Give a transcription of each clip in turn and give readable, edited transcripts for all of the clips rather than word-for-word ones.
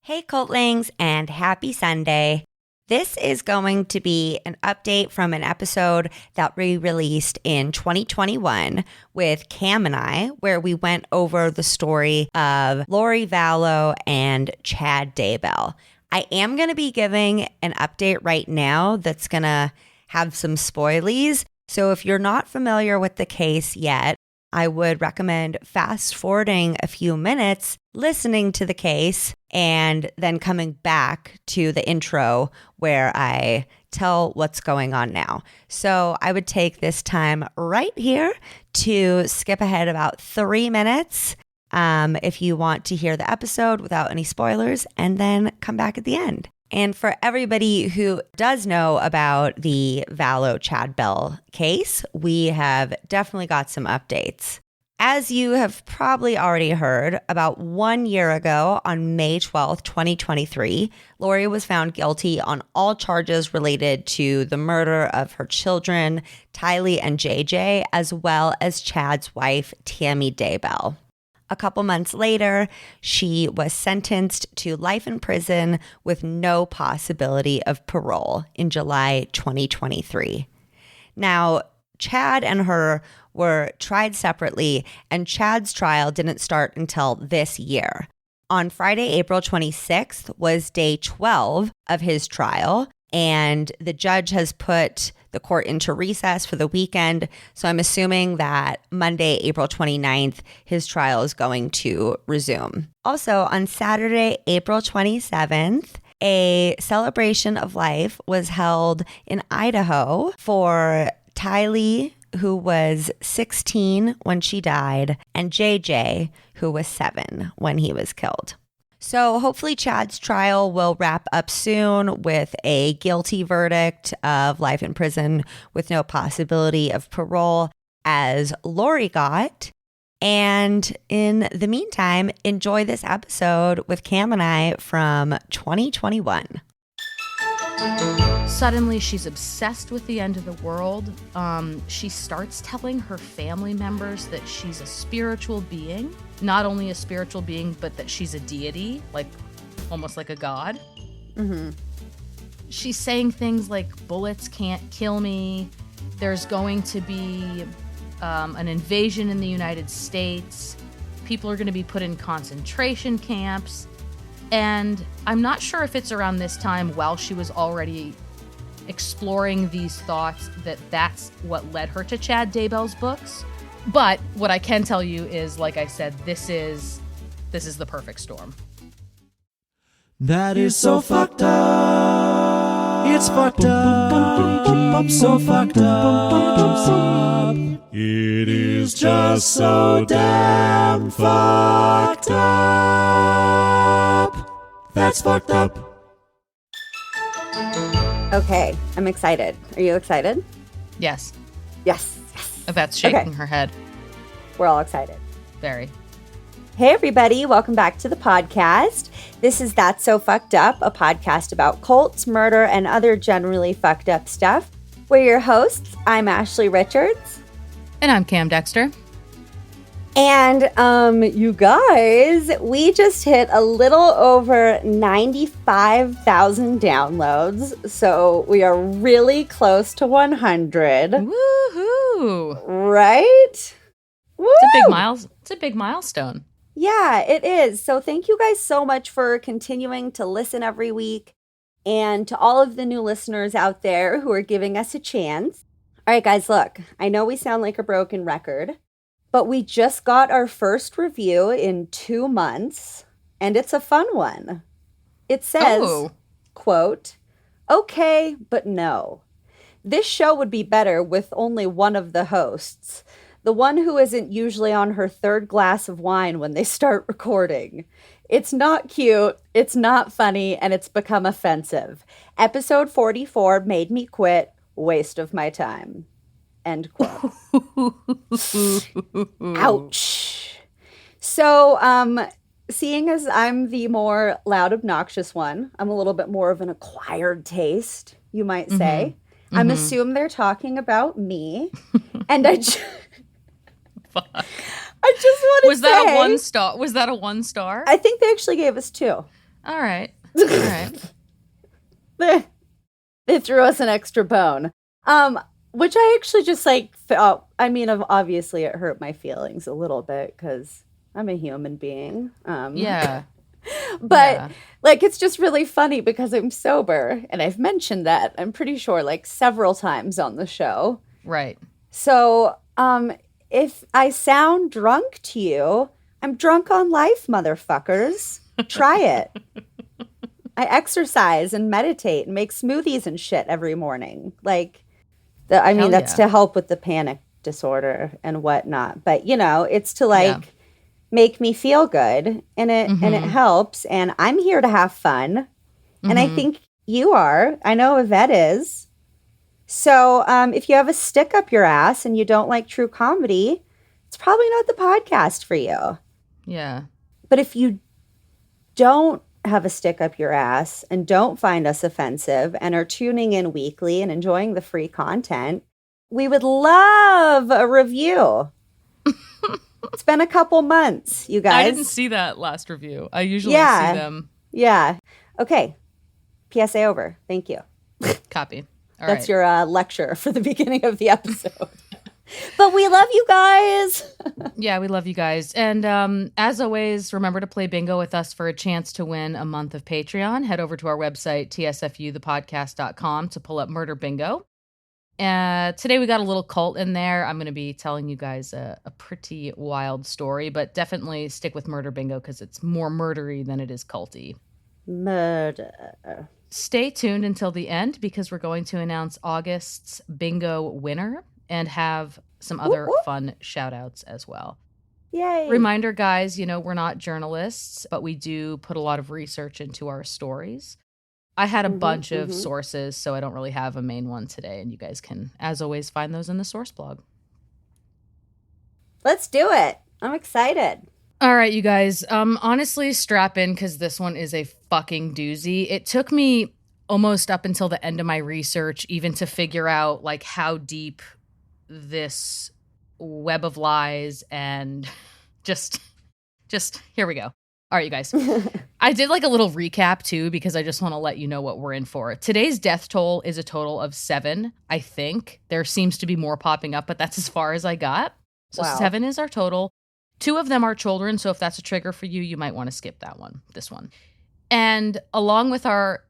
Hey cultlings, and happy Sunday. This is going to be an update from an episode that we released in 2021 with Cam and I, where we went over the story of Lori Vallow and Chad Daybell. I am going to be giving an update right now that's going to have some spoilies. So if you're not familiar with the case yet, I would recommend fast forwarding a few minutes, listening to the case, and then coming back to the intro where I tell what's going on now. So I would take this time right here to skip ahead about 3 minutes if you want to hear the episode without any spoilers, and then come back at the end. And for everybody who does know about the Vallow Chad Bell case, we have definitely got some updates. As you have probably already heard, about 1 year ago on May 12th, 2023, Lori was found guilty on all charges related to the murder of her children, Tylee and JJ, as well as Chad's wife, Tylee Daybell. A couple months later, she was sentenced to life in prison with no possibility of parole in July 2023. Now, Chad and her were tried separately, and Chad's trial didn't start until this year. On Friday, April 26th was day 12 of his trial, and the judge has put the court into recess for the weekend. So I'm assuming that Monday, April 29th, his trial is going to resume. Also, on Saturday, April 27th, a celebration of life was held in Idaho for Tylee, who was 16 when she died, and JJ, who was 7 when he was killed. So hopefully Chad's trial will wrap up soon with a guilty verdict of life in prison with no possibility of parole, as Lori got. And in the meantime, enjoy this episode with Cam and I from 2021. Suddenly, she's obsessed with the end of the world. She starts telling her family members that she's a spiritual being. Not only a spiritual being, but that she's a deity, like almost like a god. Mm-hmm. She's saying things like, bullets can't kill me. There's going to be an invasion in the United States. People are going to be put in concentration camps. And I'm not sure if it's around this time, while she was already exploring these thoughts, that's what led her to Chad Daybell's books. But what I can tell you is, like I said, this is the perfect storm. That is so fucked up. It's fucked up. So fucked up. It is just so damn fucked up. That's fucked up. Okay, I'm excited. Are you excited? Yes. Yes. Yvette's shaking Okay. her head. We're all excited. Very. Hey everybody, welcome back to the podcast. This is That's So Fucked Up, a podcast about cults, murder, and other generally fucked up stuff. We're your hosts. I'm Ashley Richards. And I'm Cam Dexter. And you guys, we just hit a little over 95,000 downloads. So we are really close to 100. Woohoo! Right? Woo! It's a big milestone. Yeah, it is. So thank you guys so much for continuing to listen every week, and to all of the new listeners out there who are giving us a chance. All right, guys, look, I know we sound like a broken record, but we just got our first review in 2 months, and it's a fun one. It says, quote, "Okay, but no. This show would be better with only one of the hosts. The one who isn't usually on her 3rd glass of wine when they start recording. It's not cute, it's not funny, and it's become offensive. Episode 44 made me quit. Waste of my time." End quote. Ouch. So, seeing as I'm the more loud, obnoxious one, I'm a little bit more of an acquired taste, you might say. Mm-hmm. I'm assuming they're talking about me. And I just want to say... Was that a 1 star? Was that a 1 star? I think they actually gave us 2. All right. All right. They threw us an extra bone. Which I actually just like felt. I mean, obviously it hurt my feelings a little bit because I'm a human being. Yeah. But like, it's just really funny because I'm sober, and I've mentioned that, I'm pretty sure, like several times on the show. Right. So, if I sound drunk to you, I'm drunk on life, motherfuckers. Try it. I exercise and meditate and make smoothies and shit every morning. Like, that's to help with the panic disorder and whatnot. But, it's to make me feel good, and it helps. And I'm here to have fun. And I think you are. I know Yvette is. So if you have a stick up your ass and you don't like true comedy, it's probably not the podcast for you. Yeah. But if you don't have a stick up your ass and don't find us offensive and are tuning in weekly and enjoying the free content, we would love a review. It's been a couple months, you guys. I didn't see that last review. I usually see them. Yeah. Okay. PSA over. Thank you. Copy. That's your lecture for the beginning of the episode. But we love you guys. Yeah, we love you guys. And as always, remember to play bingo with us for a chance to win a month of Patreon. Head over to our website, tsfuthepodcast.com, to pull up Murder Bingo. Today we got a little cult in there. I'm going to be telling you guys a pretty wild story, but definitely stick with Murder Bingo because it's more murdery than it is culty. Murder. Stay tuned until the end because we're going to announce August's bingo winner and have some other fun shout outs as well. Yay. Reminder, guys, we're not journalists, but we do put a lot of research into our stories. I had a bunch of sources, so I don't really have a main one today, and you guys can, as always, find those in the source blog. Let's do it. I'm excited. All right, you guys, honestly, strap in because this one is a fucking doozy. It took me almost up until the end of my research even to figure out like how deep this web of lies and just here we go. All right, you guys. I did like a little recap too because I just want to let you know what we're in for. Today's death toll is a total of 7, I think. There seems to be more popping up, but that's as far as I got. So 7 is our total. 2 of them are children, so if that's a trigger for you, you might want to skip this one. And along with our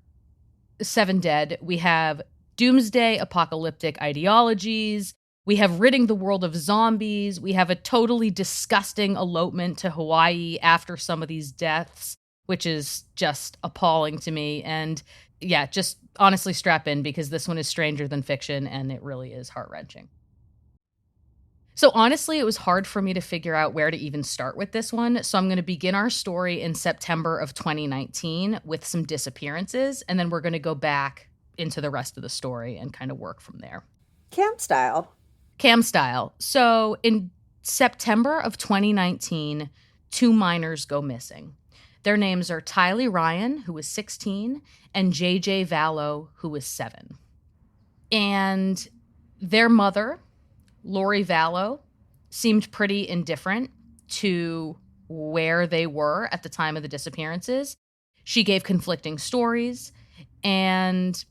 7 dead, we have doomsday apocalyptic ideologies. We have ridding the world of zombies. We have a totally disgusting elopement to Hawaii after some of these deaths, which is just appalling to me. And yeah, just honestly strap in because this one is stranger than fiction and it really is heart-wrenching. So honestly, it was hard for me to figure out where to even start with this one. So I'm going to begin our story in September of 2019 with some disappearances, and then we're going to go back into the rest of the story and kind of work from there. Cam style. So in September of 2019, 2 minors go missing. Their names are Tylee Ryan, who was 16, and JJ Vallow, who was 7. And their mother, Lori Vallow, seemed pretty indifferent to where they were at the time of the disappearances. She gave conflicting stories, and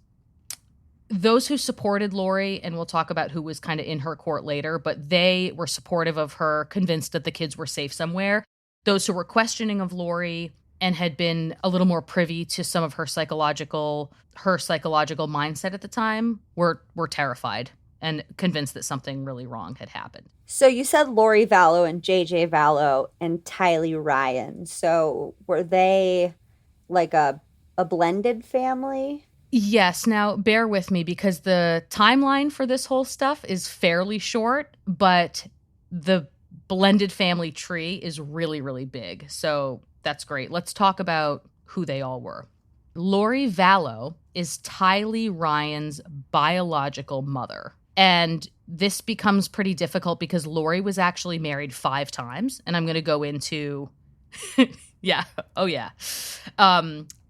those who supported Lori, and we'll talk about who was kind of in her court later, but they were supportive of her, convinced that the kids were safe somewhere. Those who were questioning of Lori and had been a little more privy to some of her psychological mindset at the time were terrified and convinced that something really wrong had happened. So you said Lori Vallow and JJ Vallow and Tylee Ryan. So were they like a blended family? Yes. Now, bear with me because the timeline for this whole stuff is fairly short, but the blended family tree is really, really big. So that's great. Let's talk about who they all were. Lori Vallow is Tylee Ryan's biological mother. And this becomes pretty difficult because Lori was actually married 5 times. And I'm going to go into, yeah. Oh, yeah.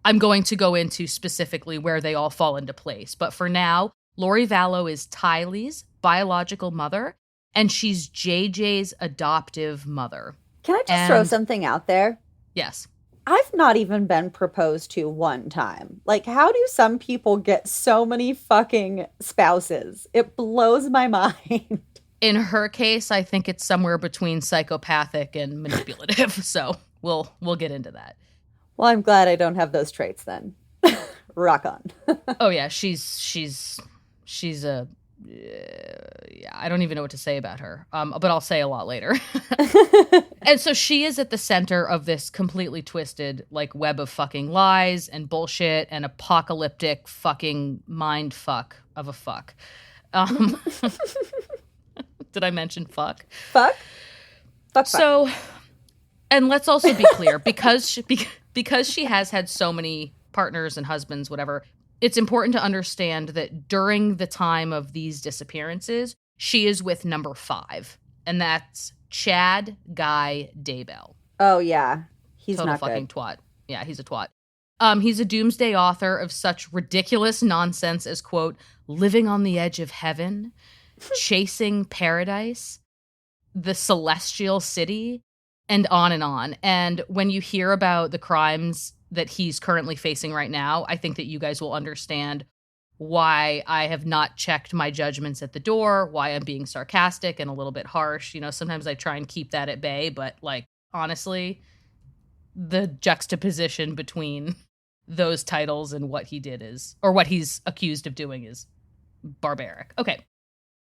I'm going to go into specifically where they all fall into place. But for now, Lori Vallow is Tylee's biological mother, and she's JJ's adoptive mother. Can I just throw something out there? Yes. I've not even been proposed to one time. Like, how do some people get so many fucking spouses? It blows my mind. In her case, I think it's somewhere between psychopathic and manipulative. So we'll get into that. Well, I'm glad I don't have those traits then. Rock on. Oh yeah, she's a yeah, I don't even know what to say about her. But I'll say a lot later. And so she is at the center of this completely twisted like web of fucking lies and bullshit and apocalyptic fucking mind fuck of a fuck. Did I mention fuck? Fuck. So, and let's also be clear, because she has had so many partners and husbands, whatever, it's important to understand that during the time of these disappearances, she is with number 5, and that's Chad Daybell. Oh, yeah. He's Total not fucking good. twat. Yeah, he's a twat. He's a doomsday author of such ridiculous nonsense as, quote, living on the edge of heaven, chasing paradise, the celestial city, and on and on. And when you hear about the crimes that he's currently facing right now, I think that you guys will understand why I have not checked my judgments at the door, why I'm being sarcastic and a little bit harsh. You know, sometimes I try and keep that at bay, but like, honestly, the juxtaposition between those titles and what he did is, or what he's accused of doing, is barbaric. Okay.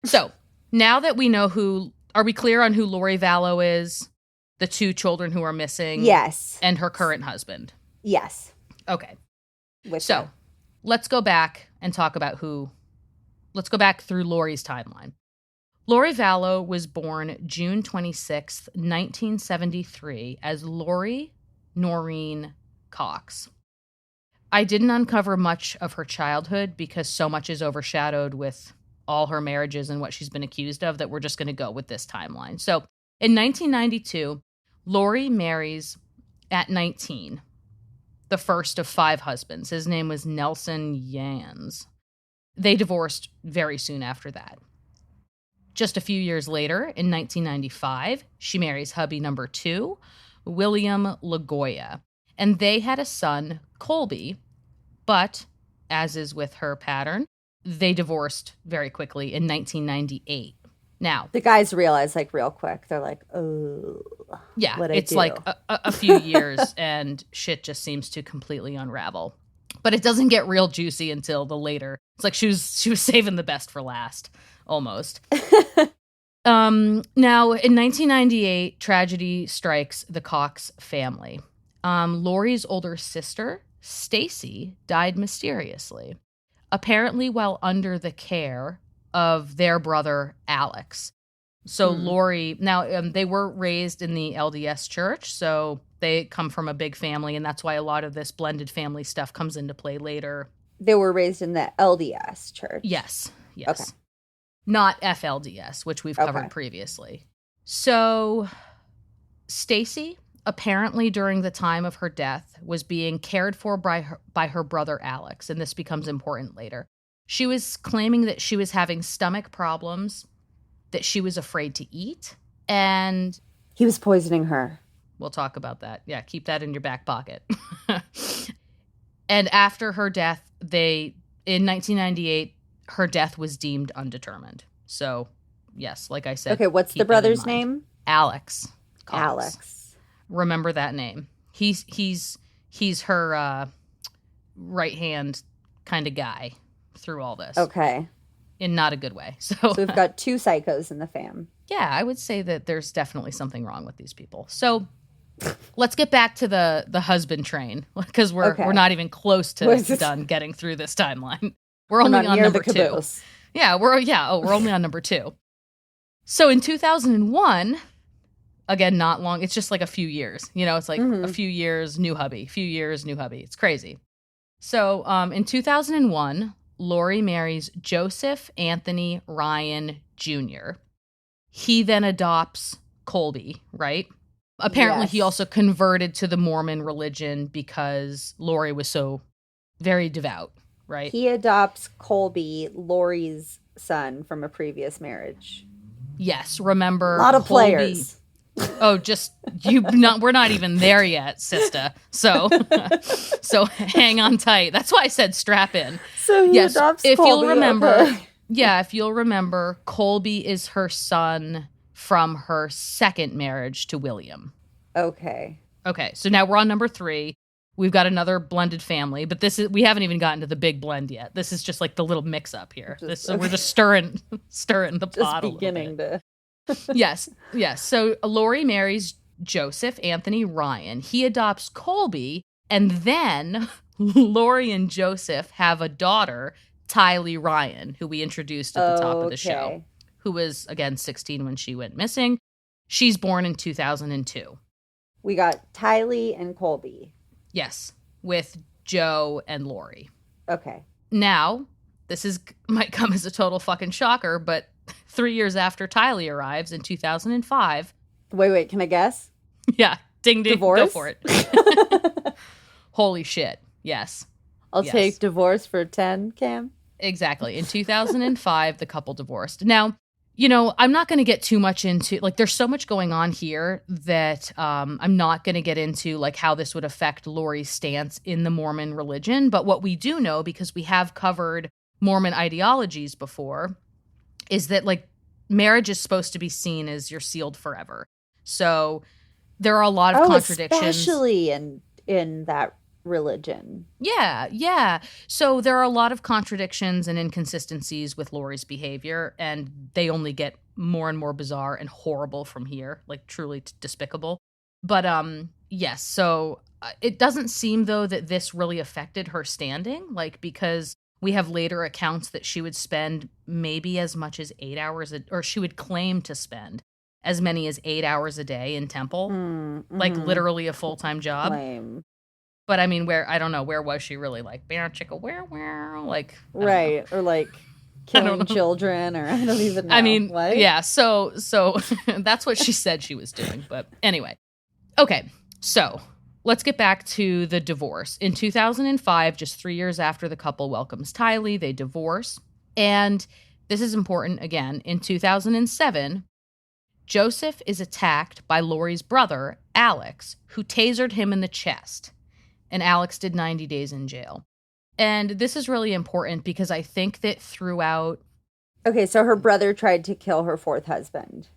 So now that we know are we clear on who Lori Vallow is? The 2 children who are missing? Yes. And her current husband? Yes. Okay. Let's go back and talk about let's go back through Lori's timeline. Lori Vallow was born June 26th, 1973 as Lori Noreen Cox. I didn't uncover much of her childhood because so much is overshadowed with all her marriages and what she's been accused of that we're just going to go with this timeline. So in 1992, Lori marries at 19 the first of 5 husbands. His name was Nelson Yans. They divorced very soon after that. Just a few years later, in 1995, she marries hubby number 2, William LaGoya. And they had a son, Colby, but, as is with her pattern, they divorced very quickly in 1998. Now, the guys realize, like, real quick. They're like, oh, yeah, what'd I it's do? like a few years and shit just seems to completely unravel. But it doesn't get real juicy until the later. It's like she was saving the best for last, almost. Now, in 1998, tragedy strikes the Cox family. Lori's older sister, Stacy, died mysteriously, apparently while under the care of their brother, Alex. So Lori, now they were raised in the LDS church, so they come from a big family, and that's why a lot of this blended family stuff comes into play later. They were raised in the LDS church. Yes. Okay. Not FLDS, which we've covered previously. So Stacy, apparently during the time of her death, was being cared for by her brother Alex, and this becomes important later. She was claiming that she was having stomach problems, that she was afraid to eat, and he was poisoning her. We'll talk about that. Yeah, keep that in your back pocket. And after her death, in 1998, her death was deemed undetermined. So, yes, like I said. Okay, what's the brother's name? Alex Cox. Alex. Remember that name. He's her right-hand kind of guy through all this. Okay. In not a good way. So we've got 2 psychos in the fam. Yeah, I would say that there's definitely something wrong with these people. So let's get back to the husband train, because we're not even close to done getting through this timeline. We're only on number 2. Yeah, we're only on number 2. So in 2001, again, not long. It's just like a few years. You know, it's like a few years, new hubby. Few years, new hubby. It's crazy. So in 2001, Lori marries Joseph Anthony Ryan Jr. He then adopts Colby, right? Apparently, he also converted to the Mormon religion because Lori was so very devout, right? He adopts Colby, Lori's son, from a previous marriage. Yes, remember. A lot of Colby, players. Oh, just we're not even there yet, sister. So hang on tight. That's why I said strap in. So he adopts if Colby, you'll remember, okay. yeah, if you'll remember, Colby is her son from her second marriage to William. Okay. Okay, so now we're on number 3. We've got another blended family, but we haven't even gotten to the big blend yet. This is just like the little mix up here. We're just stirring the pot a little bit. Yes. So Lori marries Joseph Anthony Ryan. He adopts Colby, and then Lori and Joseph have a daughter, Tylee Ryan, who we introduced at the top of the show, who was, again, 16 when she went missing. She's born in 2002. We got Tylee and Colby. Yes, with Joe and Lori. Okay. Now, might come as a total fucking shocker, but 3 years after Tylee arrives in 2005. Wait, can I guess? Yeah, ding, divorce? Go for it. Holy shit, yes. I'll take divorce for 10, Cam. Exactly. In 2005, the couple divorced. Now, I'm not going to get too much into, like, there's so much going on here that I'm not going to get into, like, how this would affect Lori's stance in the Mormon religion. But what we do know, because we have covered Mormon ideologies before, is that, like, marriage is supposed to be seen as you're sealed forever. So there are a lot of contradictions. Especially in that religion. Yeah. So there are a lot of contradictions and inconsistencies with Lori's behavior, and they only get more and more bizarre and horrible from here, like truly despicable. But yes, so it doesn't seem, though, that this really affected her standing, like, because we have later accounts that she would spend maybe as much as 8 hours, or she would claim to spend as many as 8 hours a day in temple, like literally a full-time job. Claim. But I mean, where was she really, like, bear chicka where, like, right, or like killing children, or I don't even know. I mean, what? Yeah, so that's what she said she was doing. But anyway, okay, so let's get back to the divorce. In 2005, just 3 years after the couple welcomes Tylee, they divorce. And this is important again. In 2007, Joseph is attacked by Lori's brother, Alex, who tasered him in the chest. And Alex did 90 days in jail. And this is really important because I think that throughout... Okay, so her brother tried to kill her 4th husband.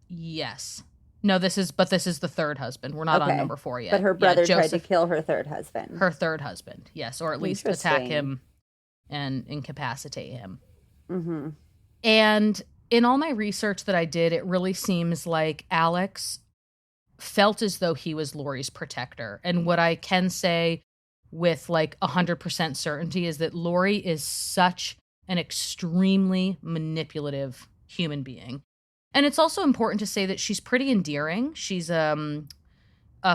Yes. No, this is the 3rd husband. We're not on number 4 yet. But her brother tried to kill her 3rd husband. Her 3rd husband, yes. Or at least attack him and incapacitate him. Mm-hmm. And in all my research that I did, it really seems like Alex felt as though he was Lori's protector. And what I can say with, like, 100% certainty is that Lori is such an extremely manipulative human being. And it's also important to say that she's pretty endearing. She's a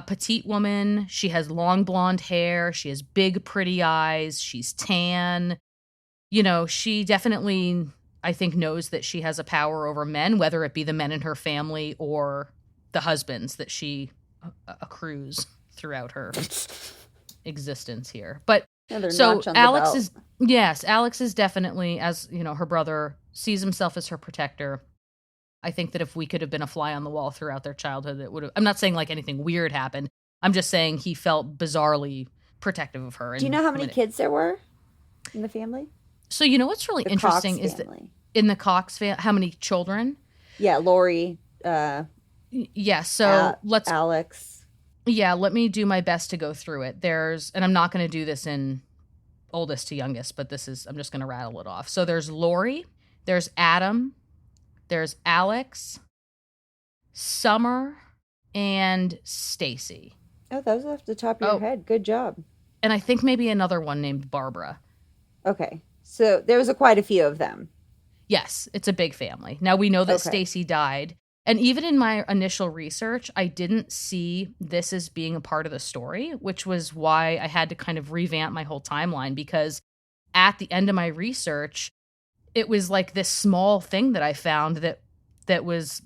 petite woman. She has long blonde hair. She has big, pretty eyes. She's tan. She definitely, I think, knows that she has a power over men, whether it be the men in her family or the husbands that she accrues throughout her existence here. But so Alex is definitely, as her brother sees himself as her protector. I think that if we could have been a fly on the wall throughout their childhood, it would have. I'm not saying like anything weird happened. I'm just saying he felt bizarrely protective of her. Do you know how many kids there were in the family? So what's really interesting is that in the Cox family, how many children? Yeah, Lori. Yeah, so Alex. Yeah, let me do my best to go through it. And I'm not going to do this in oldest to youngest, but I'm just going to rattle it off. So there's Lori, there's Adam, there's Alex, Summer, and Stacy. Oh, those are off the top of your head. Good job. And I think maybe another one named Barbara. Okay, so there was quite a few of them. Yes, it's a big family. Now we know that Stacy died. And even in my initial research, I didn't see this as being a part of the story, which was why I had to kind of revamp my whole timeline, because at the end of my research, it was like this small thing that I found that was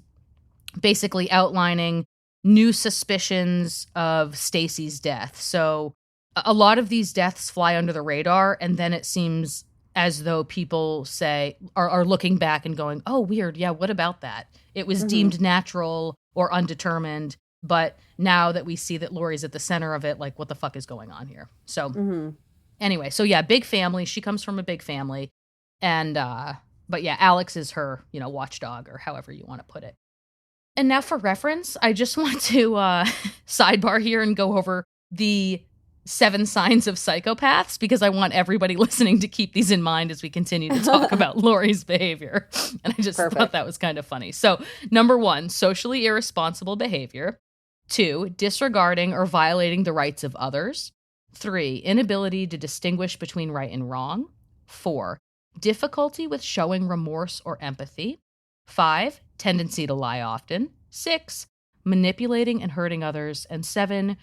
basically outlining new suspicions of Stacy's death. So a lot of these deaths fly under the radar, and then it seems as though people are looking back and going, oh, weird. Yeah, what about that? It was deemed natural, or undetermined. But now that we see that Lori's at the center of it, like, what the fuck is going on here? So anyway, so yeah, big family. She comes from a big family. And, but yeah, Alex is her, watchdog, or however you want to put it. And now for reference, I just want to sidebar here and go over the 7 signs of psychopaths, because I want everybody listening to keep these in mind as we continue to talk about Lori's behavior. And I just thought that was kind of funny. So, number 1, socially irresponsible behavior. 2, disregarding or violating the rights of others. 3, inability to distinguish between right and wrong. 4, difficulty with showing remorse or empathy. 5, tendency to lie often. 6, manipulating and hurting others. And 7,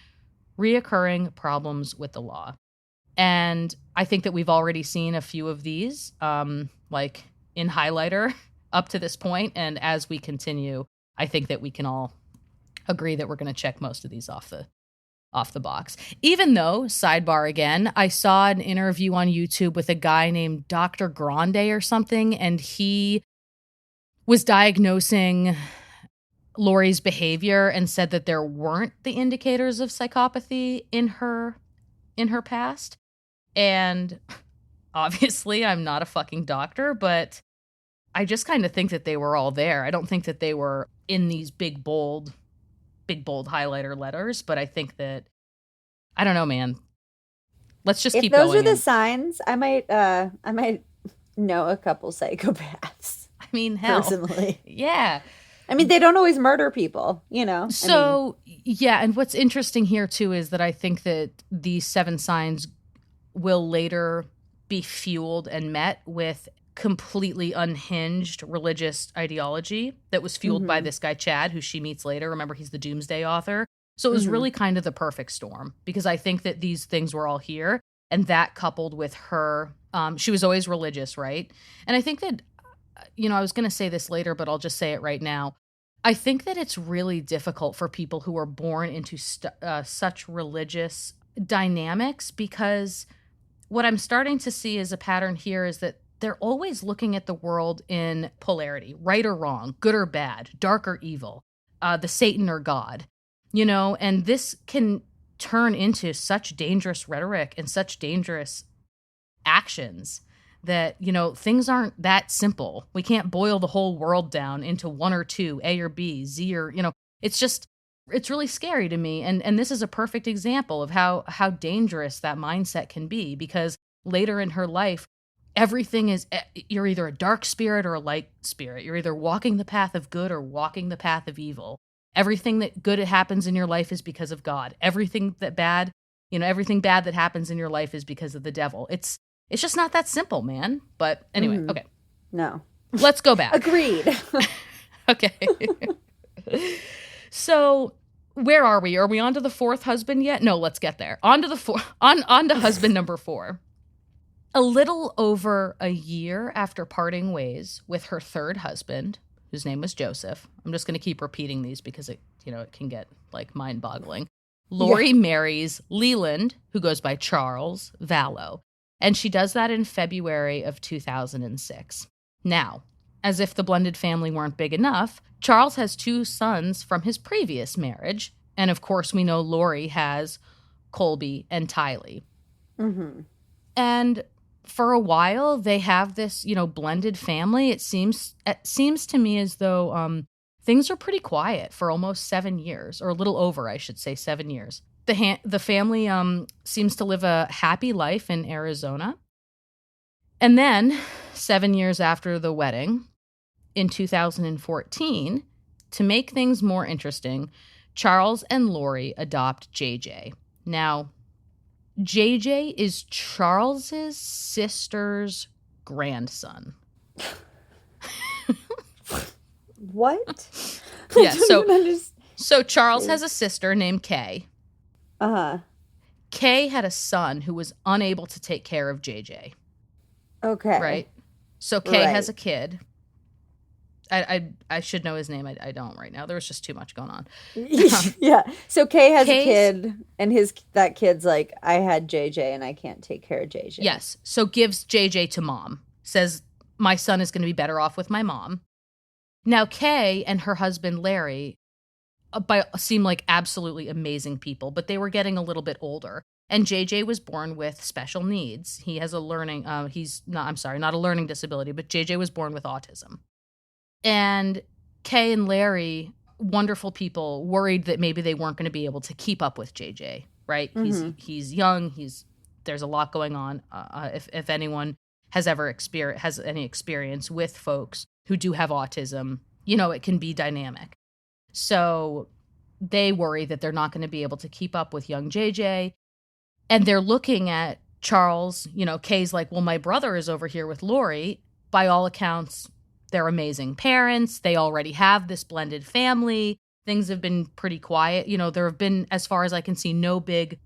reoccurring problems with the law. And I think that we've already seen a few of these, like in highlighter up to this point. And as we continue, I think that we can all agree that we're going to check most of these off the box. Even though, sidebar again, I saw an interview on YouTube with a guy named Dr. Grande or something, and he was diagnosing Lori's behavior and said that there weren't the indicators of psychopathy in her past. And obviously I'm not a fucking doctor, but I just kind of think that they were all there. I don't think that they were in these big bold highlighter letters, but I think that, I don't know, man. Let's just keep going. If those are the signs, I might know a couple psychopaths. I mean, hell. Personally. Yeah. I mean, they don't always murder people, So, yeah, and what's interesting here, too, is that I think that these 7 signs will later be fueled and met with completely unhinged religious ideology that was fueled by this guy, Chad, who she meets later. Remember, he's the Doomsday author. So it was really kind of the perfect storm, because I think that these things were all here, and that coupled with her, she was always religious, right? And I think that, I was going to say this later, but I'll just say it right now. I think that it's really difficult for people who are born into such religious dynamics, because what I'm starting to see as a pattern here is that they're always looking at the world in polarity, right or wrong, good or bad, dark or evil, the Satan or God, and this can turn into such dangerous rhetoric and such dangerous actions that, things aren't that simple. We can't boil the whole world down into 1 or 2, A or B, Z or, it's really scary to me. And this is a perfect example of how dangerous that mindset can be, because later in her life, everything is, you're either a dark spirit or a light spirit. You're either walking the path of good or walking the path of evil. Everything that good happens in your life is because of God. Everything bad that happens in your life is because of the devil. It's just not that simple, man. But anyway, okay. No. Let's go back. Agreed. Okay. So where are we? Are we on to the 4th husband yet? No, let's get there. On to husband number 4. A little over a year after parting ways with her 3rd husband, whose name was Joseph. I'm just going to keep repeating these because it can get like mind-boggling. Lori marries Leland, who goes by Charles Vallow. And she does that in February of 2006. Now, as if the blended family weren't big enough, Charles has 2 sons from his previous marriage. And of course, we know Lori has Colby and Tylee. And for a while, they have this, blended family. It seems to me as though things are pretty quiet for almost 7 years, or a little over, I should say, 7 years. The family seems to live a happy life in Arizona. And then 7 years after the wedding, in 2014, to make things more interesting, Charles and Lori adopt JJ. Now, JJ is Charles's sister's grandson. What? Yeah, so Charles has a sister named Kay. Kay had a son who was unable to take care of JJ. Okay. Right? So Kay has a kid. I should know his name. I don't right now. There was just too much going on. Yeah. So Kay has a kid, and that kid's like, I had JJ and I can't take care of JJ. Yes. So gives JJ to mom. Says, my son is going to be better off with my mom. Now, Kay and her husband, Larry, seem like absolutely amazing people, but they were getting a little bit older. And JJ was born with special needs. He has a learning, not a learning disability, but JJ was born with autism. And Kay and Larry, wonderful people, worried that maybe they weren't going to be able to keep up with JJ, right? Mm-hmm. He's young. There's a lot going on. If anyone has any experience with folks who do have autism, it can be dynamic. So they worry that they're not going to be able to keep up with young JJ. And they're looking at Charles, Kay's like, well, my brother is over here with Lori. By all accounts, they're amazing parents. They already have this blended family. Things have been pretty quiet. There have been, as far as I can see, no big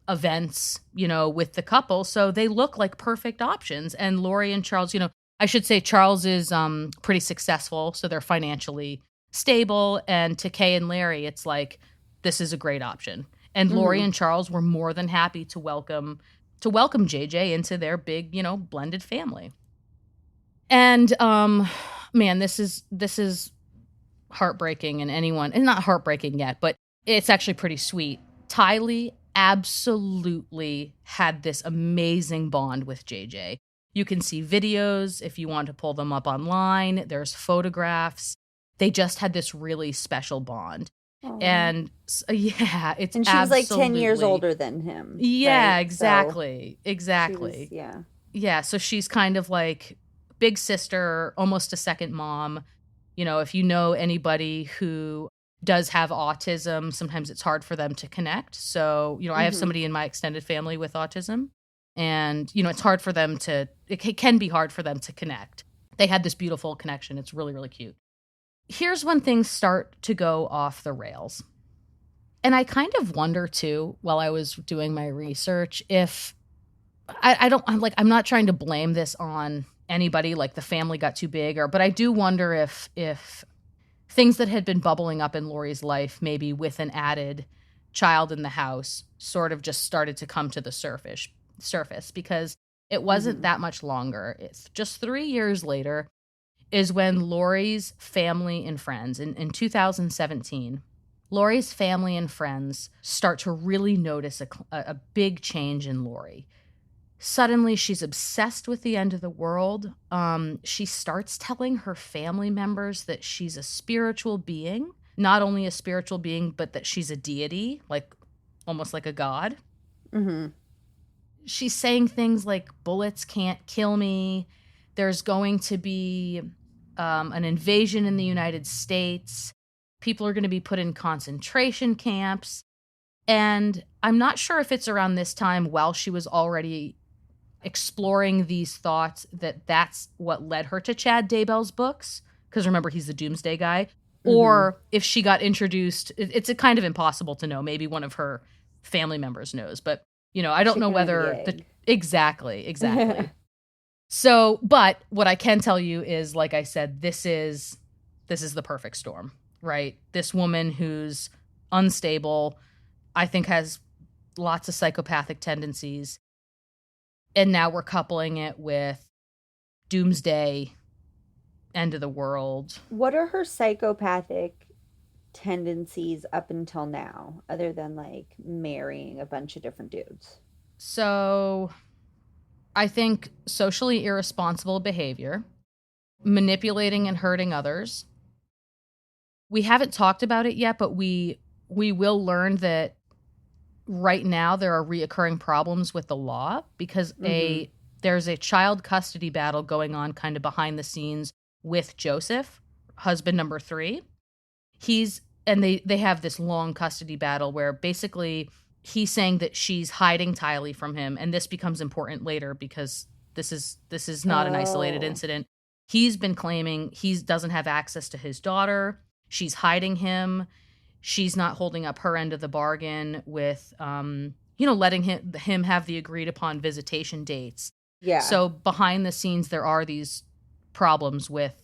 events, with the couple. So they look like perfect options. And Lori and Charles, I should say Charles is pretty successful. So they're financially stable. And to Kay and Larry, it's like, this is a great option. And Lori and Charles were more than happy to welcome JJ into their big, blended family. And man, this is heartbreaking, and not heartbreaking yet, but it's actually pretty sweet. Tylee absolutely had this amazing bond with JJ. You can see videos if you want to pull them up online. There's photographs. They just had this really special bond. Aww. And yeah, it's and she was like 10 years older than him. Yeah, right? exactly. Yeah. So she's kind of like big sister, almost a second mom. If you know anybody who does have autism, sometimes it's hard for them to connect. So, I have somebody in my extended family with autism, and, it's hard for them it can be hard for them to connect. They had this beautiful connection. It's really, really cute. Here's when things start to go off the rails. And I kind of wonder too, while I was doing my research, if I'm not trying to blame this on anybody, like the family got too big, but I do wonder if things that had been bubbling up in Lori's life, maybe with an added child in the house, sort of just started to come to the surface, because it wasn't that much longer. It's just 3 years later is when Lori's family and friends, in 2017, Lori's family and friends start to really notice a big change in Lori. Suddenly, she's obsessed with the end of the world. She starts telling her family members that she's a spiritual being, not only a spiritual being, but that she's a deity, like almost like a god. Mm-hmm. She's saying things like, bullets can't kill me. There's going to be an invasion in the United States. People are going to be put in concentration camps. And I'm not sure if it's around this time, while she was already exploring these thoughts, that's what led her to Chad Daybell's books. Because remember, he's the Doomsday guy. Mm-hmm. Or if she got introduced, it's a kind of impossible to know. Maybe one of her family members knows. But, I don't know whether... Exactly. So, but what I can tell you is, like I said, this is the perfect storm, right? This woman who's unstable, I think has lots of psychopathic tendencies. And now we're coupling it with Doomsday, end of the world. What are her psychopathic tendencies up until now, other than like marrying a bunch of different dudes? So I think socially irresponsible behavior, manipulating and hurting others. We haven't talked about it yet, but we will learn that right now there are reoccurring problems with the law because there's a child custody battle going on kind of behind the scenes with Joseph, husband number 3. They have this long custody battle where basically he's saying that she's hiding Tylee from him, and this becomes important later because this is not an isolated incident. He's been claiming he doesn't have access to his daughter. She's hiding him. She's not holding up her end of the bargain with, letting him have the agreed upon visitation dates. Yeah. So behind the scenes, there are these problems with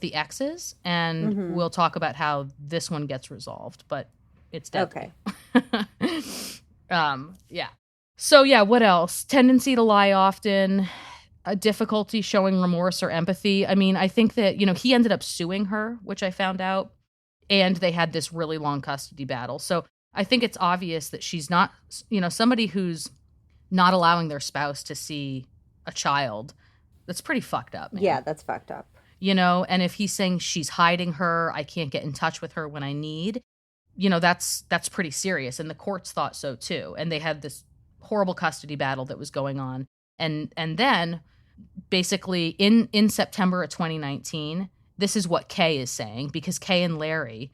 the exes, and we'll talk about how this one gets resolved, but it's deadly. Okay. Yeah. So yeah, what else? Tendency to lie often, a difficulty showing remorse or empathy. I mean, I think that, he ended up suing her, which I found out. And they had this really long custody battle. So I think it's obvious that she's not, somebody who's not allowing their spouse to see a child. That's pretty fucked up, man. Yeah, that's fucked up. And if he's saying she's hiding her, I can't get in touch with her when I need, that's pretty serious. And the courts thought so too. And they had this horrible custody battle that was going on. And then basically in September of 2019, this is what Kay is saying, because Kay and Larry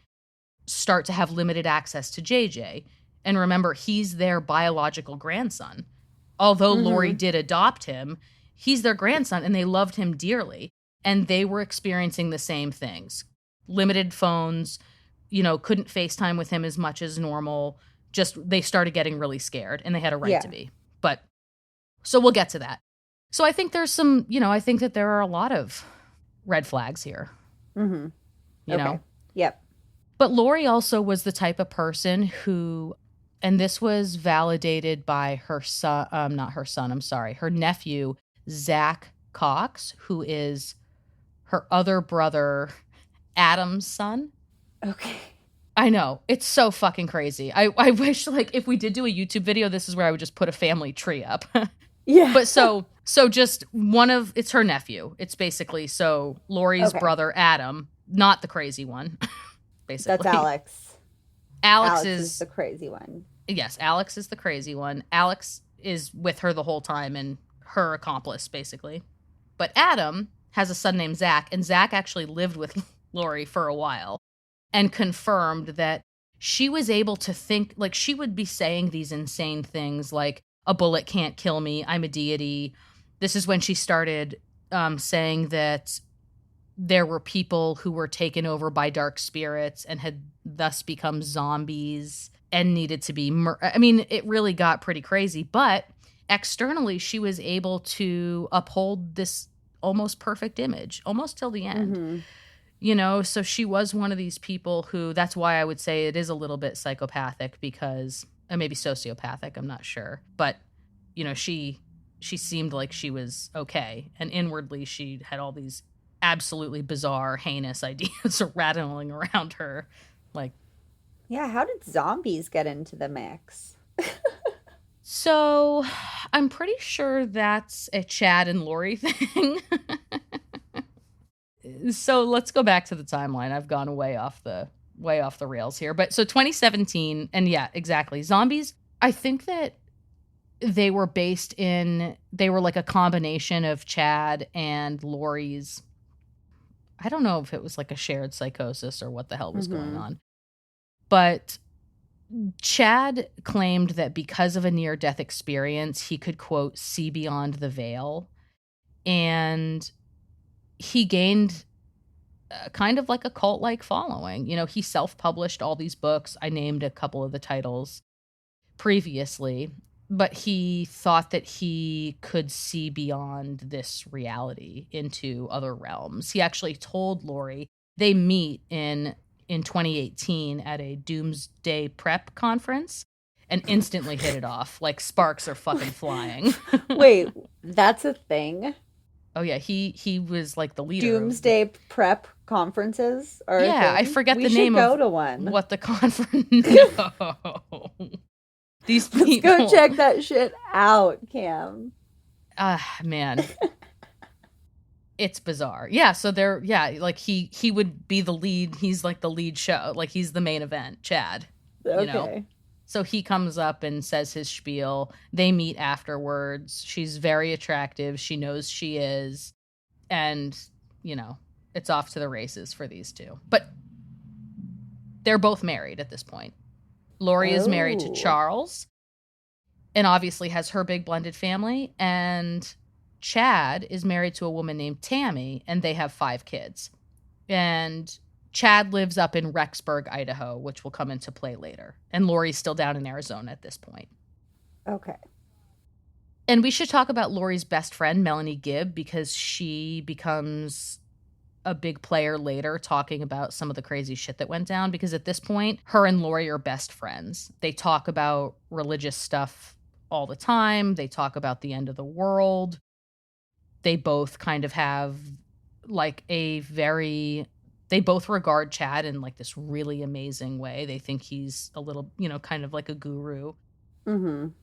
start to have limited access to JJ. And remember, he's their biological grandson. Although Lori did adopt him, he's their grandson and they loved him dearly. And they were experiencing the same things. Limited phones, couldn't FaceTime with him as much as normal. Just they started getting really scared and they had a right to be. But so we'll get to that. So I think there's some, I think that there are a lot of red flags here. You know? Yep. But Lori also was the type of person who, and this was validated by her son, her nephew, Zach Cox, who is her other brother, Adam's son. Okay. I know. It's so fucking crazy. I wish, if we did do a YouTube video, this is where I would just put a family tree up. Yeah. But so just it's her nephew. It's basically, so Lori's brother, Adam, not the crazy one, basically. That's Alex. Alex is the crazy one. Yes, Alex is the crazy one. Alex is with her the whole time and her accomplice, basically. But Adam has a son named Zach, and Zach actually lived with Lori for a while and confirmed that she was able to think, she would be saying these insane things like, a bullet can't kill me, I'm a deity. This is when she started saying that there were people who were taken over by dark spirits and had thus become zombies and needed to be it really got pretty crazy. But externally, she was able to uphold this almost perfect image, almost till the end. So she was one of these people who, that's why I would say it is a little bit psychopathic, because, or maybe sociopathic, I'm not sure. But, she seemed like she was okay. And inwardly, she had all these absolutely bizarre, heinous ideas rattling around her. Yeah, how did zombies get into the mix? So I'm pretty sure that's a Chad and Lori thing. So let's go back to the timeline. I've gone way off the rails here. But so 2017, and yeah, exactly. Zombies, I think that they were like a combination of Chad and Lori's, I don't know if it was like a shared psychosis or what the hell was going on. But Chad claimed that because of a near-death experience, he could, quote, see beyond the veil. And he gained kind of like a cult-like following. He self-published all these books. I named a couple of the titles previously, but he thought that he could see beyond this reality into other realms. He actually told Lori, they meet in 2018 at a Doomsday prep conference and instantly hit it off. Sparks are fucking flying. Wait, that's a thing? Oh yeah, he was the leader. Doomsday prep conferences? I forget the name of go to one. What the conference. No. These people. Let's go check that shit out, Cam. Man. It's bizarre. Yeah, so he would be the lead. He's the lead show. He's the main event, Chad. Okay. So he comes up and says his spiel. They meet afterwards. She's very attractive. She knows she is. And, it's off to the races for these two. But they're both married at this point. Lori is married to Charles and obviously has her big blended family. And Chad is married to a woman named Tammy, and they have 5 kids. And Chad lives up in Rexburg, Idaho, which will come into play later. And Lori's still down in Arizona at this point. Okay. And we should talk about Lori's best friend, Melanie Gibb, because she becomes a big player later, talking about some of the crazy shit that went down. Because at this point, her and Lori are best friends. They talk about religious stuff all the time. They talk about the end of the world. They both kind of have they both regard Chad in like this really amazing way. They think he's a little, kind of like a guru and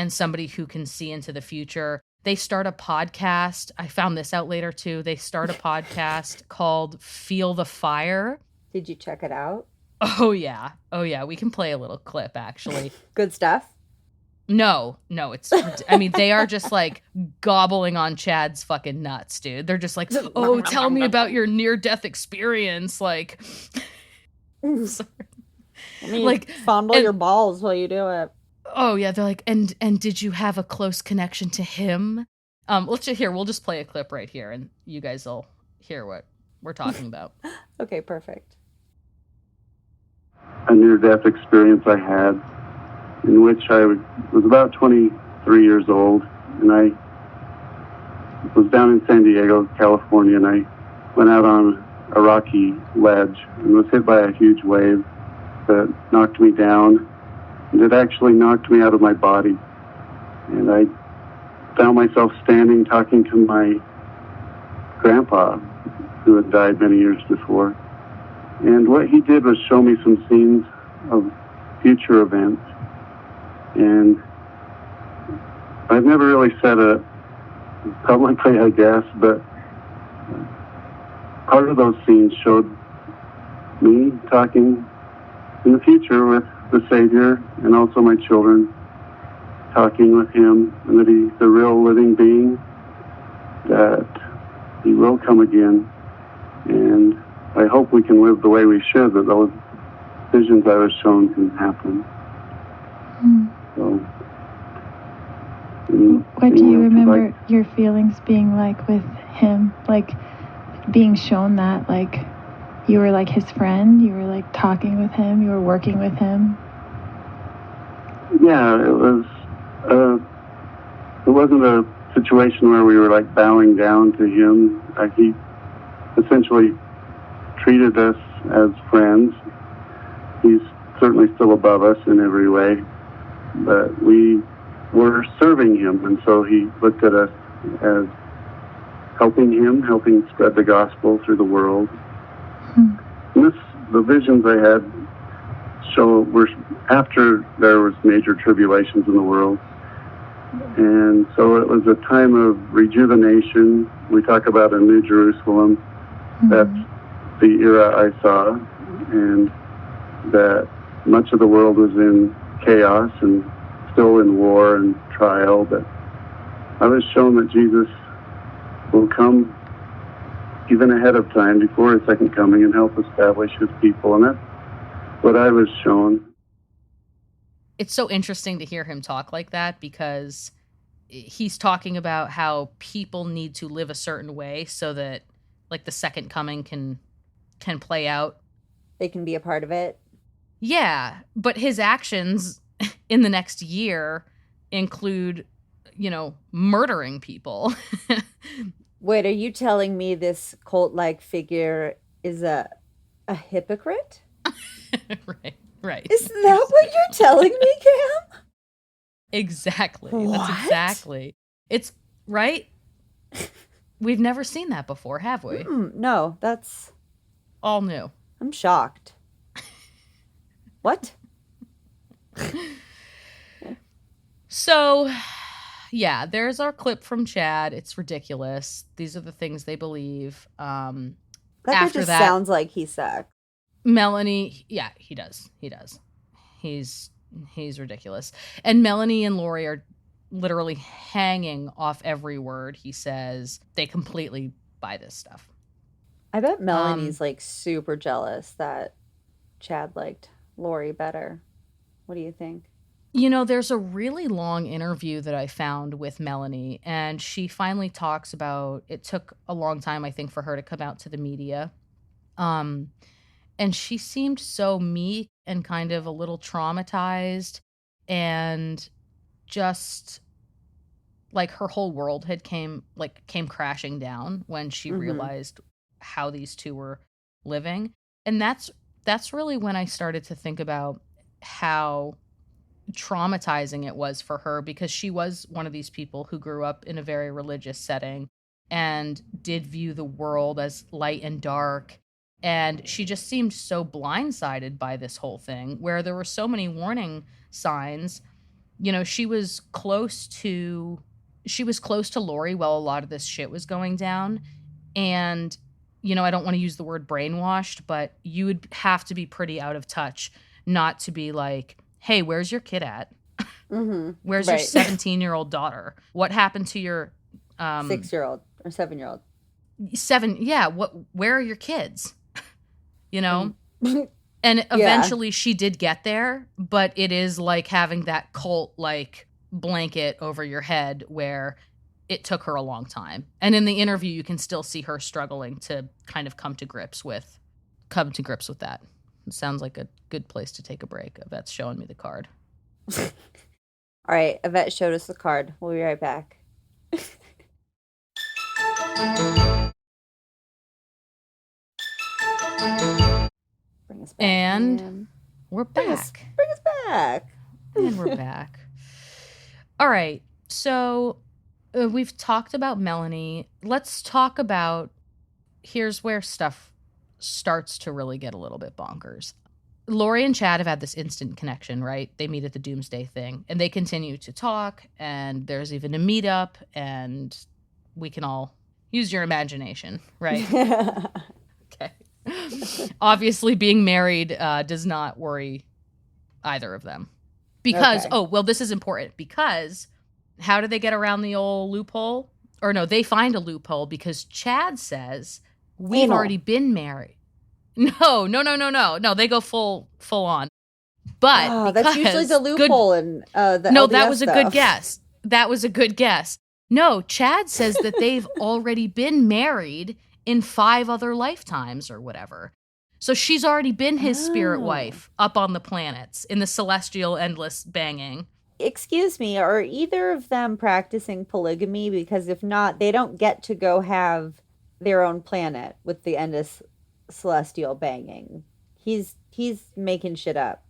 somebody who can see into the future. They start a podcast. I found this out later too. They start a podcast called Feel the Fire. Did you check it out? Oh yeah. We can play a little clip actually. Good stuff. No, they are just like gobbling on Chad's fucking nuts, dude. They're just like, oh, tell me about your near-death experience. Like, like fondle your balls while you do it. Oh yeah, they're like, and did you have a close connection to him? We'll just play a clip right here, and you guys will hear what we're talking about. Okay, perfect. A near-death experience I had, in which I was about 23 years old, and I was down in San Diego, California, and I went out on a rocky ledge and was hit by a huge wave that knocked me down, and it actually knocked me out of my body. And I found myself standing talking to my grandpa, who had died many years before. And what he did was show me some scenes of future events. And I've never really said it publicly, I guess, but part of those scenes showed me talking in the future with the Savior and also my children, talking with him, and that he's the real living being, that he will come again. And I hope we can live the way we should, that those visions I was shown can happen. So, what do you remember your feelings being like with him? Like being shown that, like you were like his friend, you were like talking with him, you were working with him? Yeah, it wasn't a situation where we were like bowing down to him. He essentially treated us as friends. He's certainly still above us in every way, but we were serving him, and so he looked at us as helping spread the gospel through the world. And the visions I had were after there was major tribulations in the world, and so it was a time of rejuvenation. We talk about a New Jerusalem. That's the era I saw, and that much of the world was in chaos and still in war and trial, but I was shown that Jesus will come even ahead of time, before his second coming, and help establish his people, and that's what I was shown. It's so interesting to hear him talk like that, because he's talking about how people need to live a certain way so that like the second coming can play out. They can be a part of it. Yeah, but his actions in the next year include, murdering people. Wait, are you telling me this cult-like figure is a hypocrite? Right. Is that what you're telling me, Cam? Exactly. What? That's exactly. It's right. We've never seen that before, have we? No, that's all new. I'm shocked. What? So, yeah, there's our clip from Chad. It's ridiculous. These are the things they believe. That just sounds like he sucks. Melanie, yeah, he does. He's ridiculous. And Melanie and Lori are literally hanging off every word he says. They completely buy this stuff. I bet Melanie's like super jealous that Chad liked Lori better. What do you think? There's a really long interview that I found with Melanie, and she finally talks about, it took a long time, I think, for her to come out to the media. And she seemed so meek and kind of a little traumatized, and just like her whole world had came crashing down when she realized how these two were living. And that's really when I started to think about how traumatizing it was for her, because she was one of these people who grew up in a very religious setting and did view the world as light and dark. And she just seemed so blindsided by this whole thing, where there were so many warning signs. You know, she was close to Lori while a lot of this shit was going down. And, you know, I don't want to use the word brainwashed, but you would have to be pretty out of touch not to be like, hey, where's your kid at? Mm-hmm. Where's your 17-year-old daughter? What happened to your 6-year-old or 7-year-old? 7? Yeah. Where are your kids? You know? And eventually she did get there, but it is like having that cult like blanket over your head where it took her a long time. And in the interview, you can still see her struggling to kind of come to grips with that. It sounds like a good place to take a break. Yvette's showing me the card. All right, Yvette showed us the card. We'll be right back. Bring us back. And we're back. Bring us back. And we're back. All right. So we've talked about Melanie. Let's talk about, here's where stuff starts to really get a little bit bonkers. Lori and Chad have had this instant connection, right? They meet at the Doomsday thing, and they continue to talk, and there's even a meetup, and we can all use your imagination, right? Okay. Obviously, being married does not worry either of them. Because, this is important, because how do they get around the old loophole? Or no, they find a loophole because Chad says, we've already been married. No, they go full on. But that's usually the loophole in the LDS that was stuff. a good guess. No, Chad says that they've already been married in 5 other lifetimes or whatever. So she's already been his spirit wife up on the planets in the celestial endless banging. Excuse me, are either of them practicing polygamy? Because if not, they don't get to go have their own planet with the endless celestial banging. He's making shit up.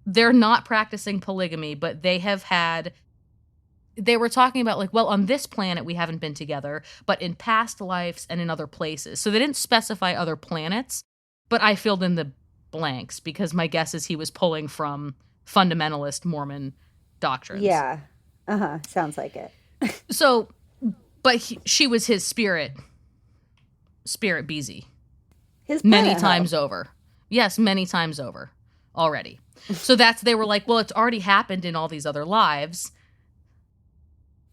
They're not practicing polygamy, but they were talking about like, well, on this planet we haven't been together, but in past lives and in other places. So they didn't specify other planets, but I filled in the blanks because my guess is he was pulling from fundamentalist Mormon doctrines. Yeah. Sounds like it. So, but she was his spirit Beezy. His many times over. Yes, many times over already. So they were like, well, it's already happened in all these other lives.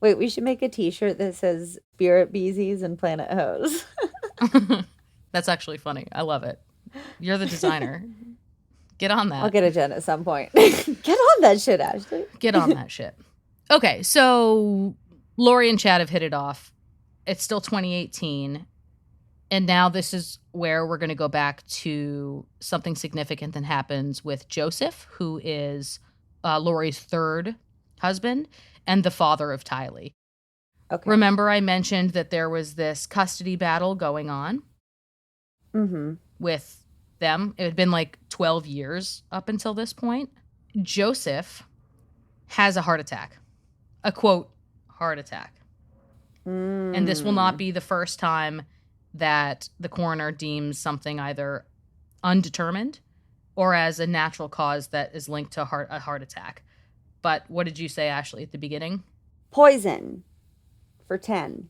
Wait, we should make a t-shirt that says Spirit Beezies and Planet Hoes. That's actually funny. I love it. You're the designer. Get on that. I'll get a Jen at some point. Get on that shit, Ashley. Get on that shit. Okay, so Lori and Chad have hit it off. It's still 2018. And now this is where we're going to go back to something significant that happens with Joseph, who is Lori's 3rd husband and the father of Tylee. Okay. Remember I mentioned that there was this custody battle going on with them. It had been like 12 years up until this point. Joseph has a heart attack. A quote, heart attack. And this will not be the first time that the coroner deems something either undetermined or as a natural cause that is linked to a heart attack. But what did you say, Ashley, at the beginning? Poison for 10.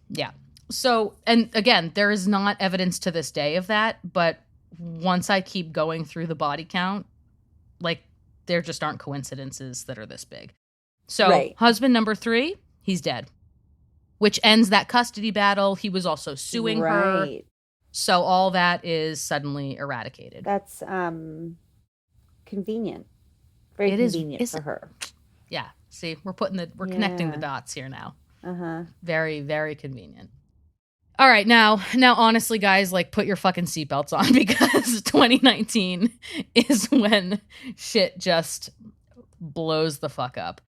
Yeah. So, and again, there is not evidence to this day of that, but once I keep going through the body count, like, there just aren't coincidences that are this big. So, husband number 3, he's dead. Which ends that custody battle. He was also suing her. So all that is suddenly eradicated. That's convenient. Very convenient for her. Yeah. See, we're connecting the dots here now. Very, very convenient. All right, now honestly, guys, like, put your fucking seatbelts on because 2019 is when shit just blows the fuck up.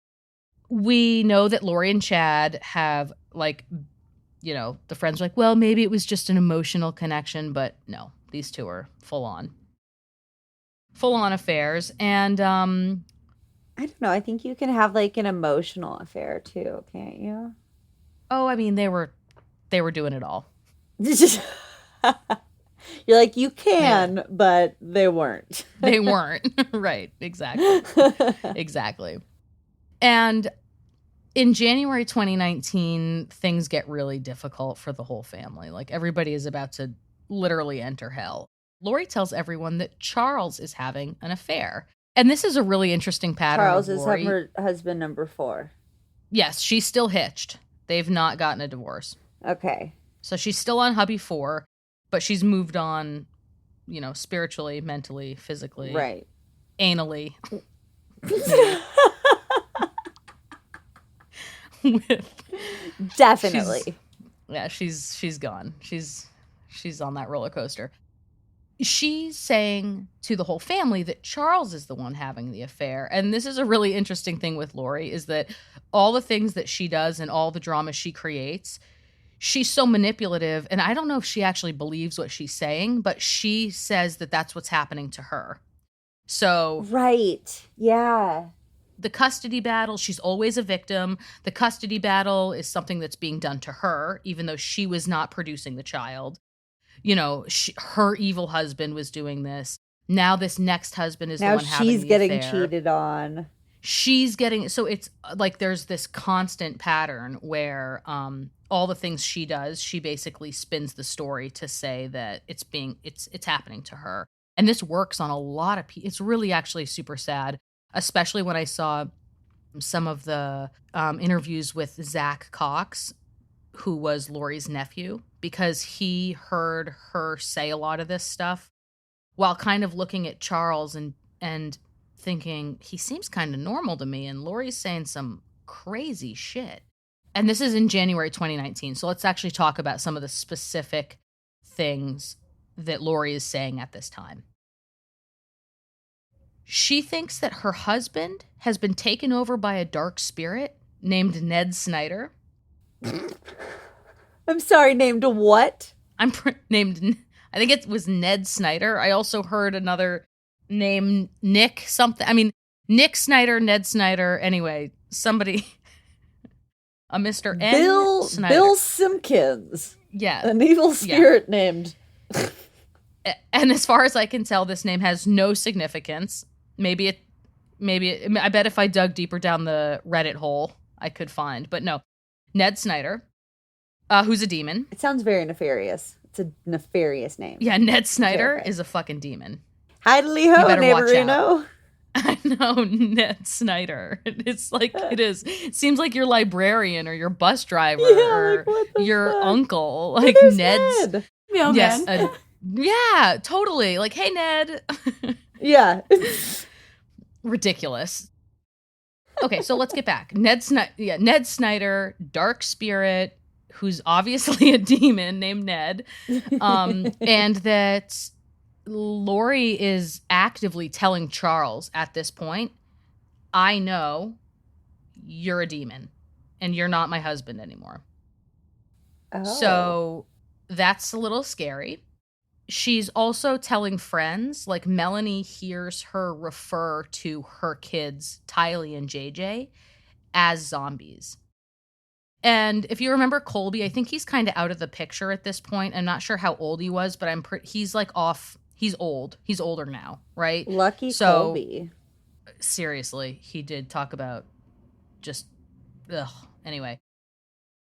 We know that Lori and Chad have, like, you know, the friends are like, well, maybe it was just an emotional connection, but no, these two are full on affairs. And I don't know, I think you can have like an emotional affair too, can't you? Oh, I mean, they were doing it all. You're like, you can, but they weren't. They weren't. Right. Exactly. Exactly. And in January 2019, things get really difficult for the whole family. Like, everybody is about to literally enter hell. Lori tells everyone that Charles is having an affair. And this is a really interesting pattern. Charles is Lori. her husband number 4. Yes, she's still hitched. They've not gotten a divorce. Okay. So she's still on hubby 4, but she's moved on, you know, spiritually, mentally, physically, Right. anally. Definitely. She's gone. She's on that roller coaster. She's saying to the whole family that Charles is the one having the affair. And this is a really interesting thing with Lori, is that all the things that she does and all the drama she creates, she's so manipulative. And I don't know if she actually believes what she's saying, but she says that that's what's happening to her. So Right. Yeah. the custody battle, she's always a victim. The custody battle is something that's being done to her, even though she was not producing the child. You know, her evil husband was doing this. Now this next husband is the one having the she's getting affair. cheated on. She's getting, so it's like there's this constant pattern where all the things she does, she basically spins the story to say that it's happening to her. And this works on a lot of people. It's really actually super sad, especially when I saw some of the interviews with Zach Cox, who was Lori's nephew, because he heard her say a lot of this stuff while kind of looking at Charles and thinking, he seems kind of normal to me, and Lori's saying some crazy shit. And this is in January 2019, so let's actually talk about some of the specific things that Lori is saying at this time. She thinks that her husband has been taken over by a dark spirit named Ned Snyder. I'm sorry, named what? Named, I think it was Ned Snyder. I also heard another name, Nick something. I mean, Nick Snyder, Ned Snyder. Anyway, somebody, a Mr. N. Bill Snyder. Bill Simpkins. Yeah. An evil spirit named. And as far as I can tell, this name has no significance. Maybe I bet if I dug deeper down the Reddit hole, I could find. But no, Ned Snyder, who's a demon. It sounds very nefarious. It's a nefarious name. Yeah, Ned Snyder Terrifying. is a fucking demon. Hi-de-lee-ho, You better watch neighborino. I know, Ned Snyder. It's like, it is. It seems like your librarian or your bus driver or like, what the your fuck? uncle. Like Where's Ned's. Ned? Yes. Yeah, totally. Like, hey, Ned. Yeah. Ridiculous. Okay, so let's get back. Ned Snyder, dark spirit, who's obviously a demon named Ned, and that Lori is actively telling Charles at this point, I know you're a demon and you're not my husband anymore. Oh. So that's a little scary. She's also telling friends, like Melanie hears her refer to her kids, Tylee and JJ, as zombies. And if you remember Colby, I think he's kind of out of the picture at this point. I'm not sure how old he was, but he's like off. He's old. He's older now, right? Lucky Colby. Seriously, he did talk about just, ugh. Anyway.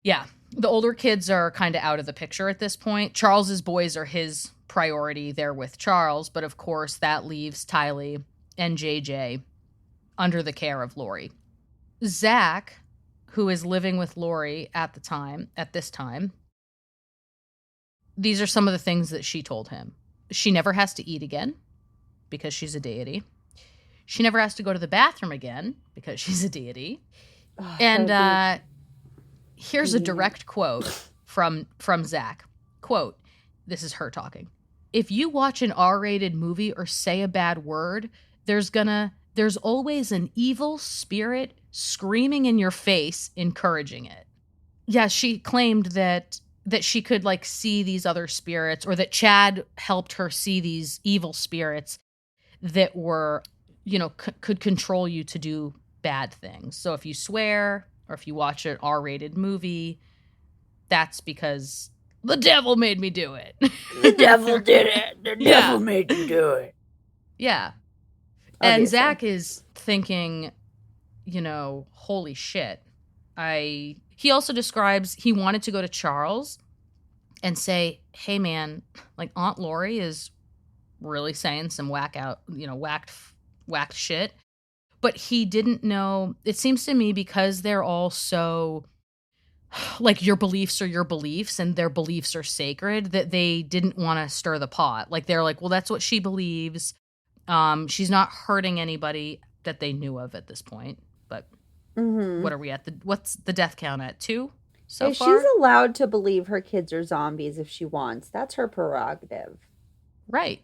Yeah, the older kids are kind of out of the picture at this point. Charles's boys are his priority. They're with Charles, but of course that leaves Tylee and JJ under the care of Lori. Zach, who is living with Lori at this time, these are some of the things that she told him. She never has to eat again because she's a deity. She never has to go to the bathroom again because she's a deity. Oh, and here's a direct quote from Zach. Quote, this is her talking. If you watch an R-rated movie or say a bad word, there's always an evil spirit screaming in your face, encouraging it. Yeah, she claimed that she could like see these other spirits, or that Chad helped her see these evil spirits that were, could control you to do bad things. So if you swear or if you watch an R-rated movie, that's because The devil made me do it. The devil did it. The Yeah. devil made you do it. Yeah. And Obviously. Zach is thinking, holy shit. He also describes he wanted to go to Charles and say, hey man, like Aunt Lori is really saying some whacked shit. But he didn't know, it seems to me, because they're all so, like, your beliefs are your beliefs and their beliefs are sacred, that they didn't want to stir the pot. Like, they're like, well, that's what she believes. She's not hurting anybody that they knew of at this point. But what are we at? What's the death count at? 2 so If far? she's allowed to believe her kids are zombies if she wants, that's her prerogative. Right.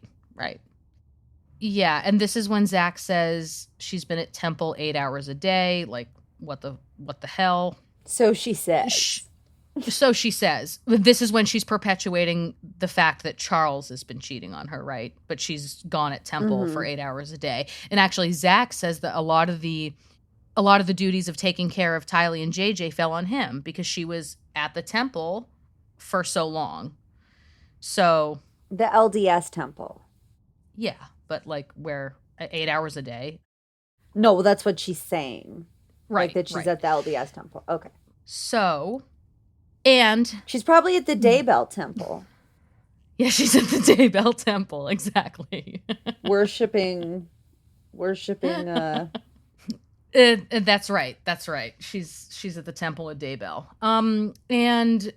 Yeah, and this is when Zach says she's been at temple 8 hours a day. Like, what the hell? So she says. So she says. This is when she's perpetuating the fact that Charles has been cheating on her, right? But she's gone at temple for 8 hours a day. And actually, Zach says that a lot of the duties of taking care of Tylee and JJ fell on him because she was at the temple for so long. So The LDS temple. yeah, but like where 8 hours a day. No, well, that's what she's saying. Right. Like that she's right. at the LDS temple. Okay. So, and She's probably at the Daybell temple. yeah, she's at the Daybell temple, exactly. Worshiping That's right. She's at the temple of Daybell. And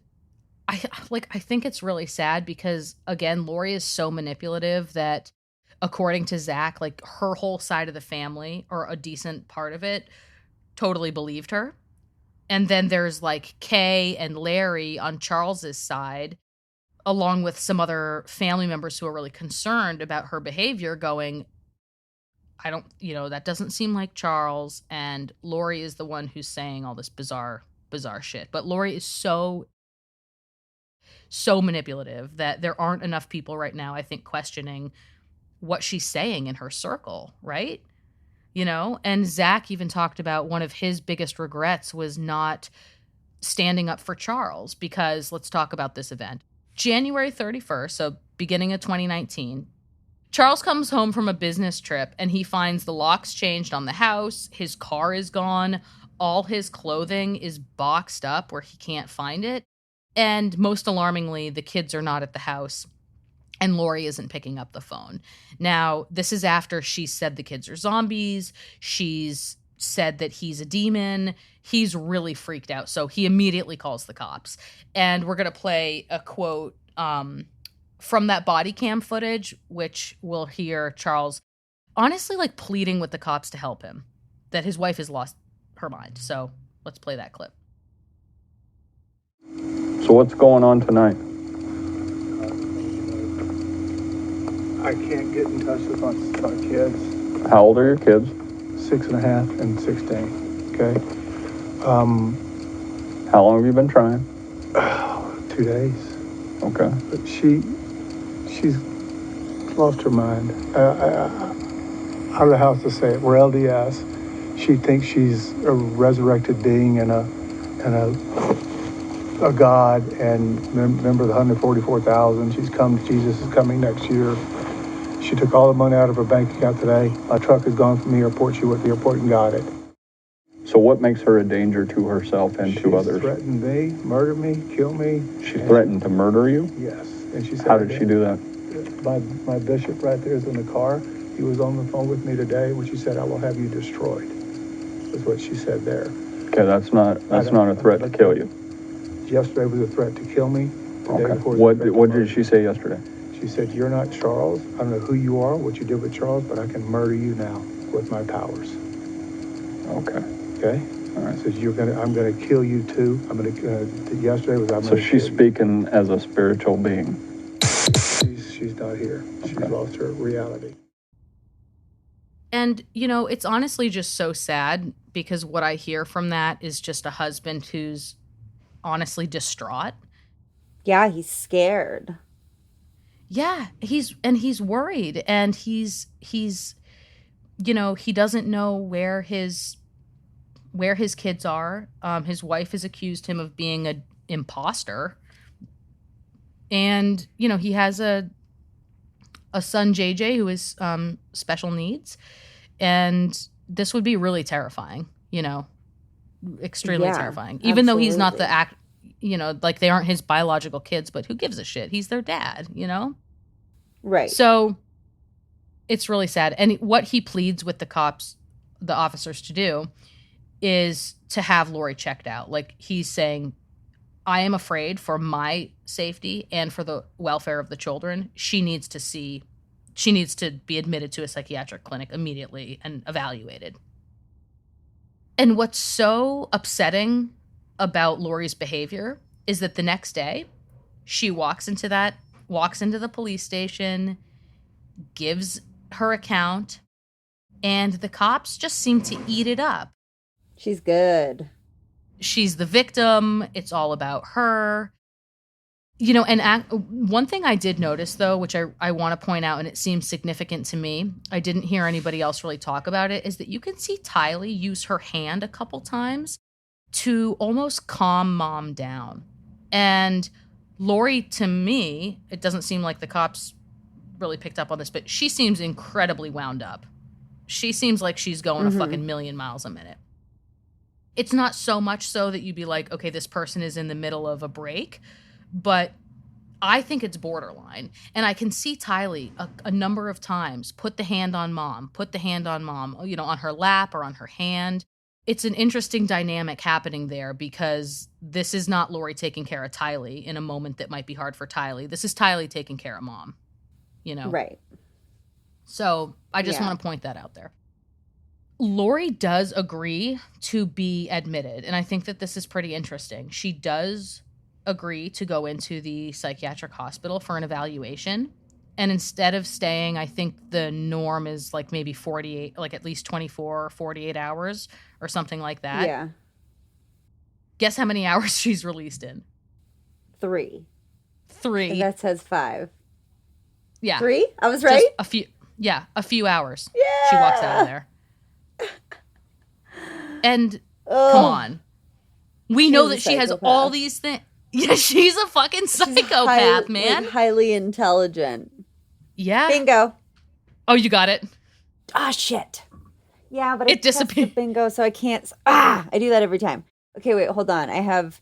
I think it's really sad because, again, Lori is so manipulative that, according to Zach, like, her whole side of the family, or a decent part of it, totally believed her. And then there's like Kay and Larry on Charles's side, along with some other family members who are really concerned about her behavior, going, that doesn't seem like Charles. And Lori is the one who's saying all this bizarre shit. But Lori is so manipulative that there aren't enough people right now, I think, questioning what she's saying in her circle, right? And Zach even talked about one of his biggest regrets was not standing up for Charles, because let's talk about this event. January 31st, so beginning of 2019, Charles comes home from a business trip and he finds the locks changed on the house, his car is gone, all his clothing is boxed up where he can't find it, and most alarmingly, the kids are not at the house. And Lori isn't picking up the phone. Now, this is after she said the kids are zombies. She's said that he's a demon. He's really freaked out. So he immediately calls the cops. And we're going to play a quote from that body cam footage, which we'll hear Charles honestly like pleading with the cops to help him, that his wife has lost her mind. So let's play that clip. So what's going on tonight? I can't get in touch with my kids. How old are your kids? 6.5 and 16. Okay. How long have you been trying? 2 days. Okay. But she's lost her mind. I don't know how else to say it. We're LDS. She thinks she's a resurrected being and a god, and remember the 144,000. She's come. Jesus is coming next year. She took all the money out of her bank account today. My truck is gone from the airport. She went to the airport and got it. So what makes her a danger to herself and to others? She threatened me, murder me, kill me. She threatened to murder you? Yes. And she said, how did she do that? My bishop right there is in the car. He was on the phone with me today when she said, I will have you destroyed. That's what she said there. Okay, that's not a threat to kill you. Yesterday was a threat to kill me. Okay. What did she say yesterday? She said, you're not Charles. I don't know who you are, what you did with Charles, but I can murder you now with my powers. Okay. Okay? All right. Says I'm gonna kill you too. Yesterday was So she's speaking as a spiritual being. She's not here. She's lost her reality. And, it's honestly just so sad, because what I hear from that is just a husband who's honestly distraught. Yeah, he's scared. Yeah, he's worried, and he's he doesn't know where his kids are. His wife has accused him of being an imposter, And, you know, he has a son, JJ, who is special needs. And this would be really terrifying, you know, extremely terrifying. Even though he's not you know, like they aren't his biological kids, but who gives a shit? He's their dad, you know? Right. So it's really sad. And what he pleads with the officers to do is to have Lori checked out. Like he's saying, I am afraid for my safety and for the welfare of the children. She needs to be admitted to a psychiatric clinic immediately and evaluated. And what's so upsetting about Lori's behavior is that the next day she walks into the police station, gives her account, and the cops just seem to eat it up. She's good. She's the victim. It's all about her. You know, and one thing I did notice, though, which I want to point out, and it seems significant to me, I didn't hear anybody else really talk about it, is that you can see Tylee use her hand a couple times to almost calm Mom down. And Lori, to me, it doesn't seem like the cops really picked up on this, but she seems incredibly wound up. She seems like she's going a fucking million miles a minute. It's not so much so that you'd be like, okay, this person is in the middle of a break, but I think it's borderline. And I can see Tylee a number of times put the hand on Mom, you know, on her lap or on her hand. It's an interesting dynamic happening there because this is not Lori taking care of Tylee in a moment that might be hard for Tylee. This is Tylee taking care of Mom, you know? Right. So I just want to point that out there. Lori does agree to be admitted, and I think that this is pretty interesting. She does agree to go into the psychiatric hospital for an evaluation. And instead of staying, I think the norm is like maybe 48, like at least 24 or 48 hours or something like that. Yeah. Guess how many hours she's released in? 3. And that says 5. Yeah. 3? I was right? Just a few hours. Yeah. She walks out of there. And come on. We know that she has all these things. Yeah, she's a fucking psychopath, man. Like highly intelligent. Yeah. Bingo. Oh, you got it. Ah, shit. Yeah, but it disappeared. Bingo, so I can't. I do that every time. Okay, wait, hold on. I have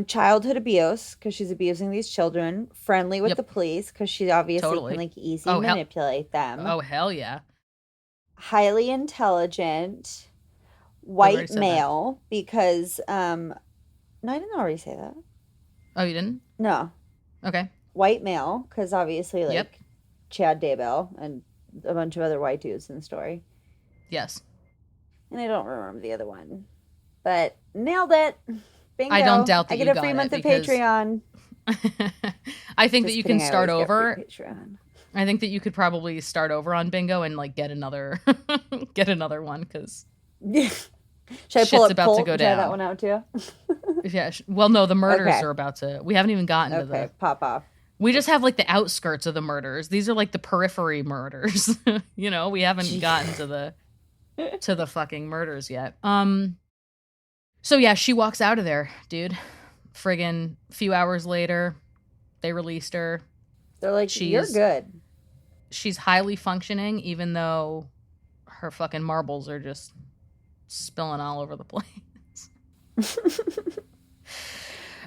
childhood abuse because she's abusing these children. Friendly with the police because she obviously can like easy manipulate them. Oh, hell yeah. Highly intelligent. White male because no, I didn't already say that. Oh, you didn't? No. Okay. White male because obviously like Chad Daybell and a bunch of other white dudes in the story. Yes. And I don't remember the other one, but nailed it. Bingo. I don't doubt that I get a free month of Patreon. I think that you can start over. I think that you could probably start over on Bingo and like get another one because. Should I pull about to go down. Try that one out too? Yeah. Well, no, the murders are about to. We haven't even gotten to the pop off. We just have like the outskirts of the murders. These are like the periphery murders. You know, we haven't gotten to the fucking murders yet. So yeah, she walks out of there, dude. Friggin' few hours later, they released her. They're like, you're good. She's highly functioning, even though her fucking marbles are just spilling all over the place.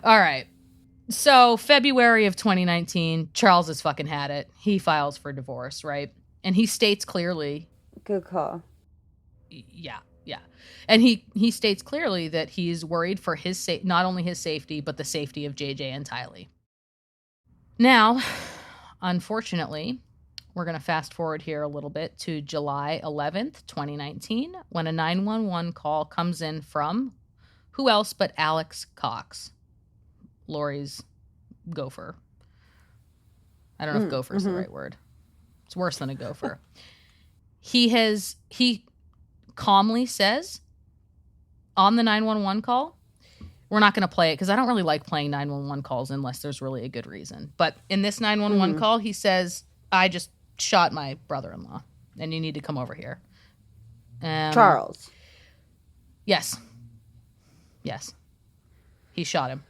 All right. So February of 2019, Charles has fucking had it. He files for divorce, right? And he states clearly. Good call. Yeah. And he states clearly that he's worried for not only his safety, but the safety of JJ and Tylee. Now, unfortunately, we're going to fast forward here a little bit to July 11th, 2019, when a 911 call comes in from who else but Alex Cox, Lori's gopher. I don't know if gopher is the right word. It's worse than a gopher. He calmly says on the 911 call, we're not going to play it because I don't really like playing 911 calls unless there's really a good reason. But in this 911 call, he says, I just shot my brother-in-law and you need to come over here. Charles. Yes. He shot him.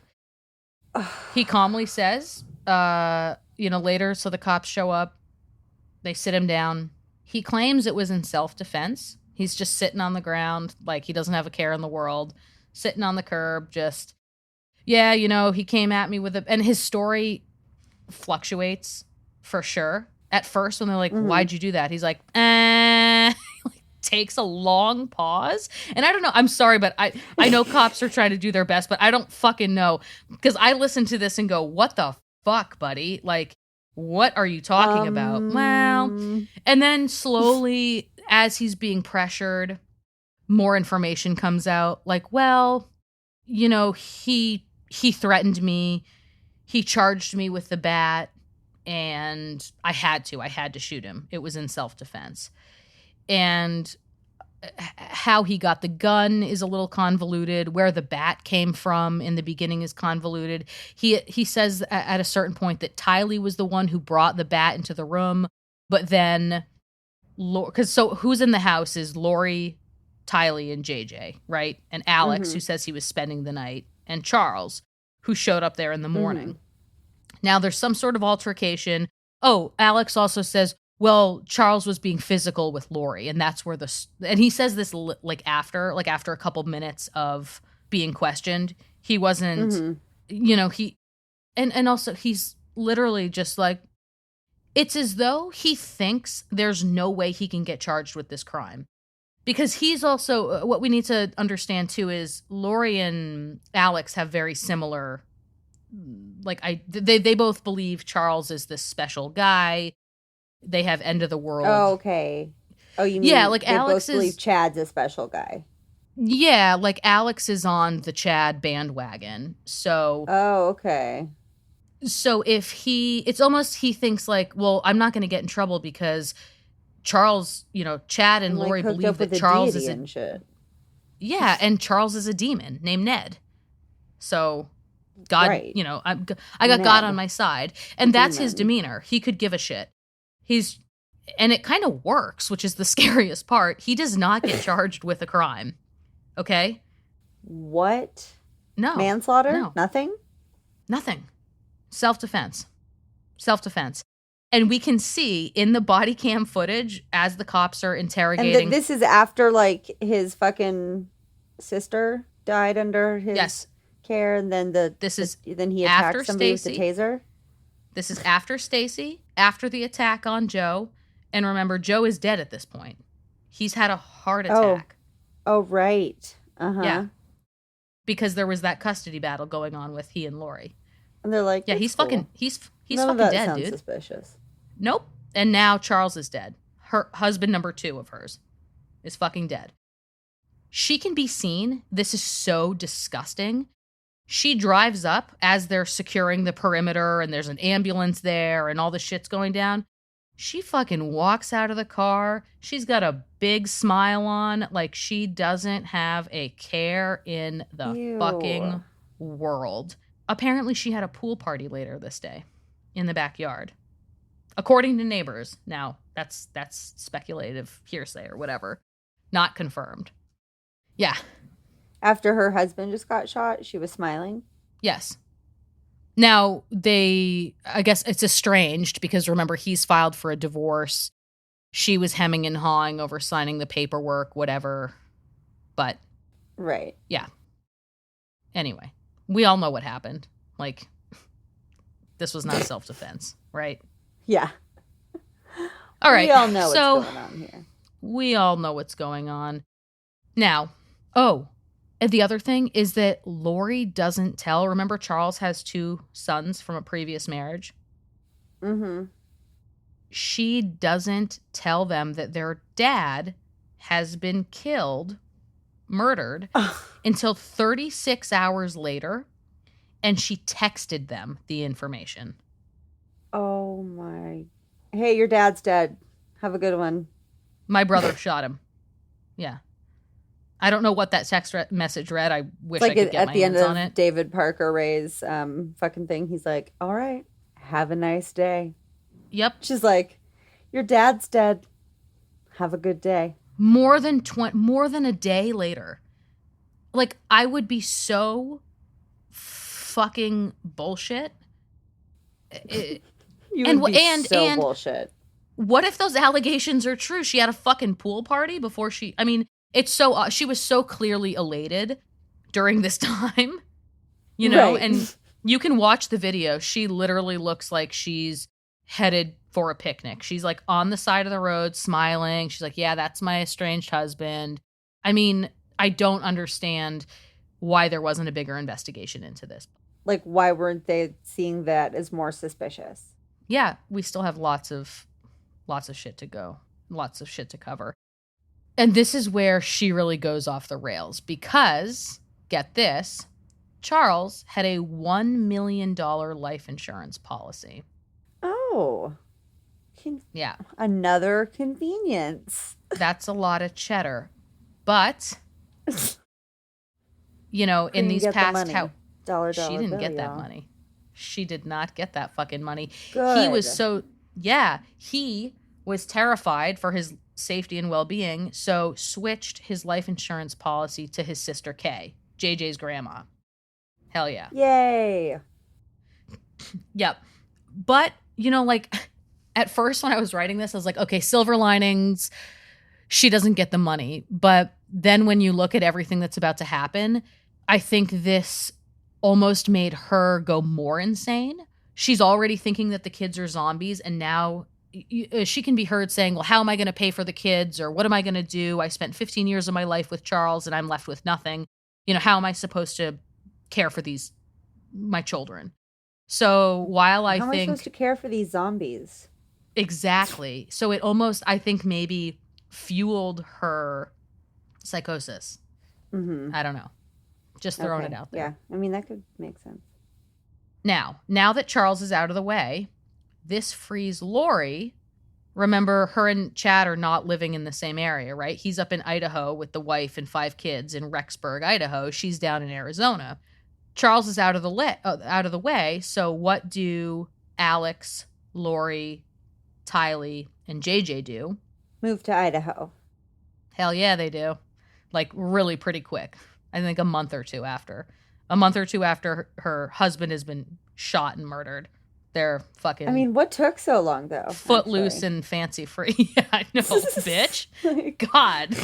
He calmly says, later, so the cops show up. They sit him down. He claims it was in self-defense. He's just sitting on the ground, like he doesn't have a care in the world, sitting on the curb, just, yeah, he came at me with a... And his story fluctuates, for sure. At first, when they're like, why'd you do that? He's like, takes a long pause. And I don't know. I'm sorry, but I know cops are trying to do their best, but I don't fucking know. Because I listen to this and go, what the fuck, buddy? Like, what are you talking about? Well, and then slowly, as he's being pressured, more information comes out. Like, well, he threatened me. He charged me with the bat. And I had to shoot him. It was in self-defense. And how he got the gun is a little convoluted. Where the bat came from in the beginning is convoluted. He says at a certain point that Tylee was the one who brought the bat into the room. But then, so who's in the house is Lori, Tylee, and JJ, right? And Alex, who says he was spending the night. And Charles, who showed up there in the morning. Now, there's some sort of altercation. Oh, Alex also says, well, Charles was being physical with Lori, and that's where and he says this after a couple minutes of being questioned. He wasn't, and also he's literally just like, it's as though he thinks there's no way he can get charged with this crime. Because he's also, what we need to understand too is Lori and Alex have very similar... they both believe Charles is this special guy. They have end of the world. Oh, okay. Oh, you mean Alex both believe Chad's a special guy. Yeah, Alex is on the Chad bandwagon. So oh, okay. So it's almost he thinks like, well, I'm not going to get in trouble because Charles, Chad and Lori believe that Charles is and shit. Yeah, and Charles is a demon named Ned. So God, right. I got God on my side. And that's his demeanor. He could give a shit. And it kind of works, which is the scariest part. He does not get charged with a crime. Okay? What? No. Manslaughter? No. Nothing? Nothing. Self-defense. And we can see in the body cam footage as the cops are interrogating. And this is after, his fucking sister died under his care, and then then he attacked somebody with the taser. This is after Stacy, after the attack on Joe, and remember, Joe is dead at this point. He's had a heart attack. Oh, right. Yeah, because there was that custody battle going on with he and Lori, and they're like, yeah, he's cool. fucking None of that dead, sounds dude. Suspicious. Nope. And now Charles is dead. Her husband number 2 of hers is fucking dead. She can be seen. This is so disgusting. She drives up as they're securing the perimeter and there's an ambulance there and all the shit's going down. She fucking walks out of the car. She's got a big smile on, like she doesn't have a care in the fucking world. Apparently she had a pool party later this day in the backyard. According to neighbors. Now, that's speculative hearsay or whatever. Not confirmed. Yeah. After her husband just got shot, she was smiling? Yes. Now, I guess it's estranged because remember, he's filed for a divorce. She was hemming and hawing over signing the paperwork, whatever. But. Right. Yeah. Anyway, we all know what happened. This was not self-defense, right? Yeah. All right. We all know what's going on here. We all know what's going on. Now, and the other thing is that Lori doesn't tell. Remember, Charles has 2 sons from a previous marriage? Mm-hmm. She doesn't tell them that their dad has been murdered, until 36 hours later, and she texted them the information. Oh, my. Hey, your dad's dead. Have a good one. My brother shot him. Yeah. I don't know what that text message read. I wish I could get my hands on it. At the end of David Parker Ray's fucking thing, he's like, all right, have a nice day. Yep. She's like, your dad's dead. Have a good day. More than a day later. I would be so fucking bullshit You And- would be and- so and- bullshit. What if those allegations are true? She had a fucking pool party before I mean, it's so, she was so clearly elated during this time, you know, Right. and you can watch the video. She literally looks like she's headed for a picnic. She's like on the side of the road smiling. She's like, yeah, that's my estranged husband. I mean, I don't understand why there wasn't a bigger investigation into this. Like, why weren't they seeing that as more suspicious? Yeah, we still have lots of shit to go, lots of shit to cover. And this is where she really goes off the rails because, get this, Charles had a $1 million life insurance policy. Oh. Yeah, Another convenience. that's a lot of cheddar. But, you know, in Couldn't these get the past, money. Dollar she didn't bill, get that y'all. money. She did not get that fucking money. Good. He was so, he was terrified for his safety and well-being, so switched his life insurance policy to his sister Kay, JJ's grandma. Hell yeah. Yay. Yep. But, you know, like, at first when I was writing this, I was like, okay, silver linings, she doesn't get the money. But then when you look at everything that's about to happen, I think this almost made her go more insane. She's already thinking that the kids are zombies, and now she can be heard saying, well, how am I going to pay for the kids? Or what am I going to do? I spent 15 years of my life with Charles and I'm left with nothing. You know, how am I supposed to care for my children? So while How am I supposed to care for these zombies? Exactly. So it almost, I think, maybe fueled her psychosis. Mm-hmm. I don't know. Just throwing it out there. Yeah, I mean, that could make sense. Now that Charles is out of the way, this frees Lori. Remember, her and Chad are not living in the same area, right? He's up in Idaho with the wife and 5 kids in Rexburg, Idaho. She's down in Arizona. Charles is out of the way. So what do Alex, Lori, Tylee, and JJ do? Move to Idaho. Hell yeah, they do. Like, really pretty quick. I think a month or two after her husband has been shot and murdered. They're fucking. I mean, what took so long, though? Footloose actually? and fancy free. Yeah, I know, bitch. God.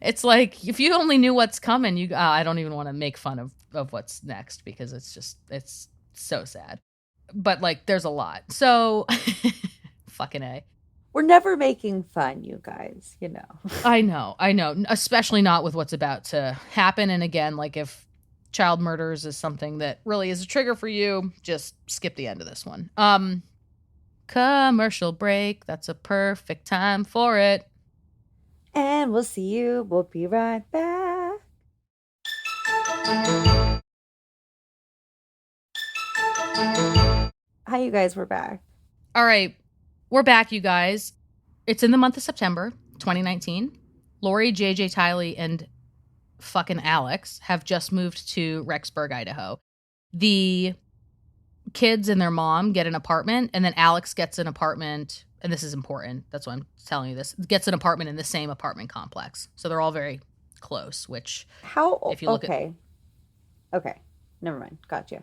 It's like, if you only knew what's coming, I don't even want to make fun of what's next because it's so sad. But, like, there's a lot. So, fucking A. We're never making fun, you guys, you know. I know. Especially not with what's about to happen. And again, like, if child murders is something that really is a trigger for you, just skip the end of this one. Commercial break. That's a perfect time for it. And we'll see you. We'll be right back. Hi, you guys. We're back. All right. We're back, you guys. It's in the month of September, 2019. Lori, JJ, Tylee, and fucking Alex have just moved to Rexburg, Idaho. The kids and their mom get an apartment, and then Alex gets an apartment, and this is important. That's why I'm telling you this. Gets an apartment in the same apartment complex. So they're all very close, which if you look okay. Okay. Never mind. Gotcha.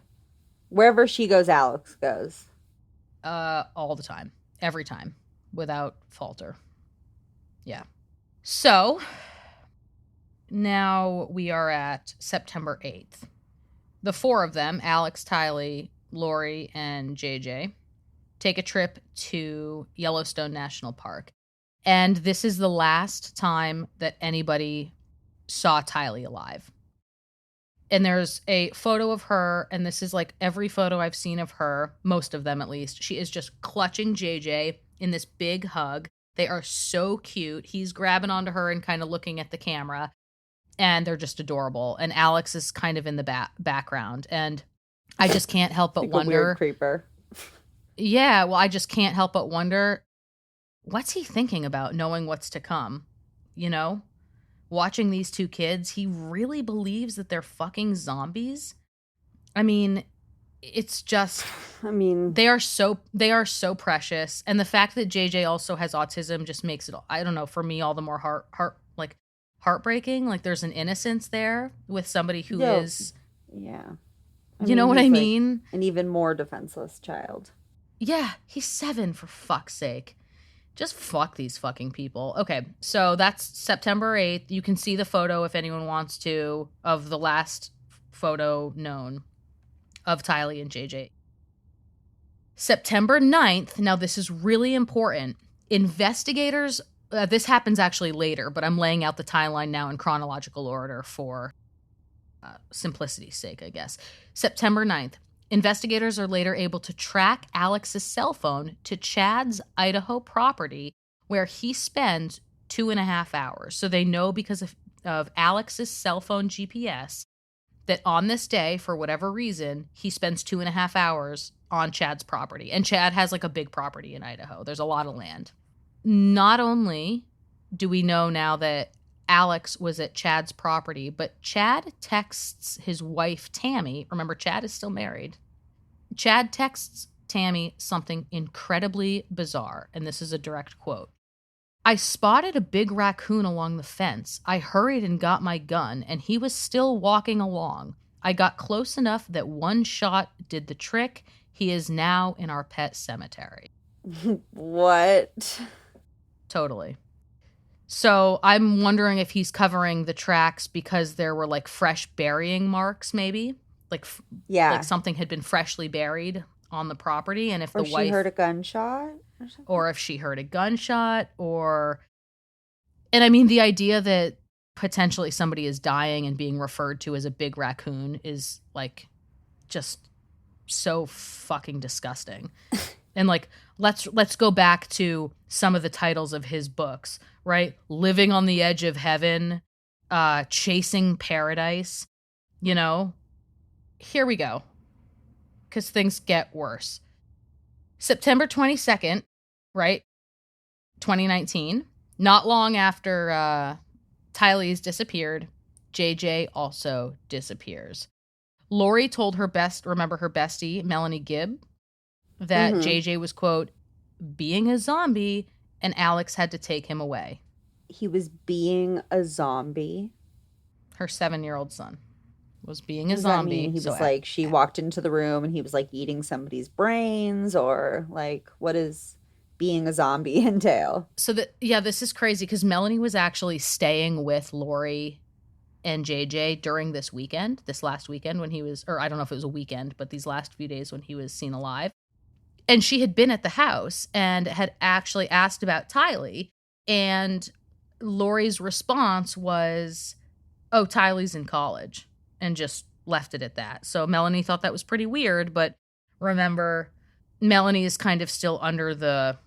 Wherever she goes, Alex goes. all the time, every time, without falter. Yeah. So now we are at September 8th. The 4 of them, Alex, Tylee, Lori, and JJ, take a trip to Yellowstone National Park. And this is the last time that anybody saw Tylee alive. And there's a photo of her, and this is like every photo I've seen of her, most of them at least. She is just clutching JJ in this big hug. They are so cute. He's grabbing onto her and kind of looking at the camera, and they're just adorable. And Alex is kind of in the background, and I just can't help but like wonder. A weird creeper. Yeah, well, I just can't help but wonder, what's he thinking about knowing what's to come? You know? Watching these 2 kids, he really believes that they're fucking zombies. I mean, it's just, they are so precious. And the fact that JJ also has autism just makes it, I don't know, for me, all the more heartbreaking. Like, there's an innocence there with somebody who is. Yeah. You know what I mean? An even more defenseless child. Yeah, he's 7, for fuck's sake. Just fuck these fucking people. Okay, so that's September 8th. You can see the photo if anyone wants to of the last photo known of Tylee and JJ. September 9th, now this is really important. Investigators, this happens actually later, but I'm laying out the timeline now in chronological order for simplicity's sake, I guess. September 9th. Investigators are later able to track Alex's cell phone to Chad's Idaho property, where he spends 2.5 hours. So they know because of Alex's cell phone GPS that on this day, for whatever reason, he spends 2.5 hours on Chad's property. And Chad has like a big property in Idaho. There's a lot of land. Not only do we know now that Alex was at Chad's property, but Chad texts his wife, Tammy. Remember, Chad is still married. Chad texts Tammy something incredibly bizarre, and this is a direct quote. I spotted a big raccoon along the fence. I hurried and got my gun, and he was still walking along. I got close enough that one shot did the trick. He is now in our pet cemetery. What? Totally. So I'm wondering if he's covering the tracks because there were like fresh burying marks, maybe like something had been freshly buried on the property, and if the wife heard a gunshot, or if she heard a gunshot, and I mean the idea that potentially somebody is dying and being referred to as a big raccoon is like just so fucking disgusting. And like let's go back to some of the titles of his books, right? Living on the Edge of Heaven, Chasing Paradise, you know. Here we go. Cuz things get worse. September 22nd, right? 2019, not long after Tylee's disappeared, JJ also disappears. Lori told her bestie, Melanie Gibb, that JJ was, quote, being a zombie, and Alex had to take him away. He was being a zombie? Her 7-year-old son was being a zombie. He was like, she walked into the room and he was like eating somebody's brains, or like, what does being a zombie entail? So this is crazy because Melanie was actually staying with Lori and JJ during this last weekend when he was, or I don't know if it was a weekend, but these last few days when he was seen alive. And she had been at the house and had actually asked about Tylee. And Lori's response was, oh, Tylee's in college, and just left it at that. So Melanie thought that was pretty weird, but remember, Melanie is kind of still under the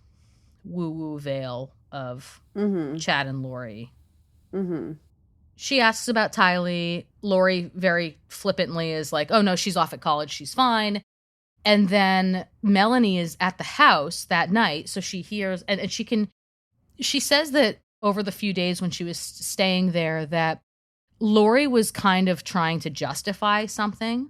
woo-woo veil of Chad and Lori. Mm-hmm. She asks about Tylee. Lori very flippantly is like, oh no, she's off at college, she's fine. And then Melanie is at the house that night, so she hears, and she says that over the few days when she was staying there that Lori was kind of trying to justify something.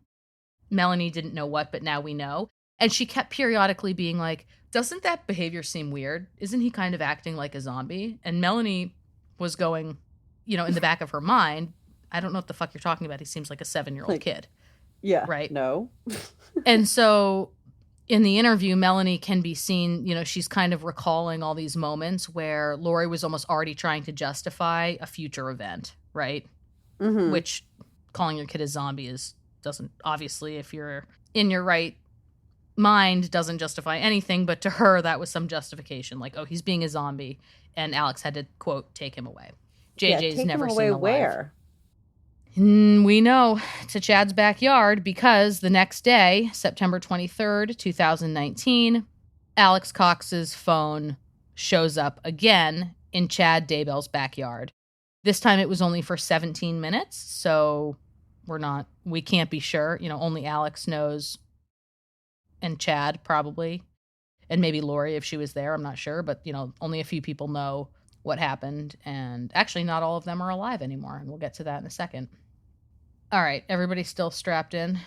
Melanie didn't know what, but now we know. And she kept periodically being like, doesn't that behavior seem weird? Isn't he kind of acting like a zombie? And Melanie was going, in the back of her mind, I don't know what the fuck you're talking about. He seems like a 7-year-old kid. Yeah. Right. No. And so in the interview, Melanie can be seen, she's kind of recalling all these moments where Lori was almost already trying to justify a future event, right? Mm-hmm. Which calling your kid a zombie doesn't, obviously, if you're in your right mind, doesn't justify anything. But to her, that was some justification. Like, oh, he's being a zombie. And Alex had to, quote, take him away. JJ's never seen alive. Where? We know, to Chad's backyard, because the next day, September 23rd, 2019, Alex Cox's phone shows up again in Chad Daybell's backyard. This time it was only for 17 minutes, so we can't be sure. Only Alex knows, and Chad probably, and maybe Lori if she was there, I'm not sure, but, only a few people know what happened, and actually not all of them are alive anymore, and we'll get to that in a second. All right, everybody still strapped in?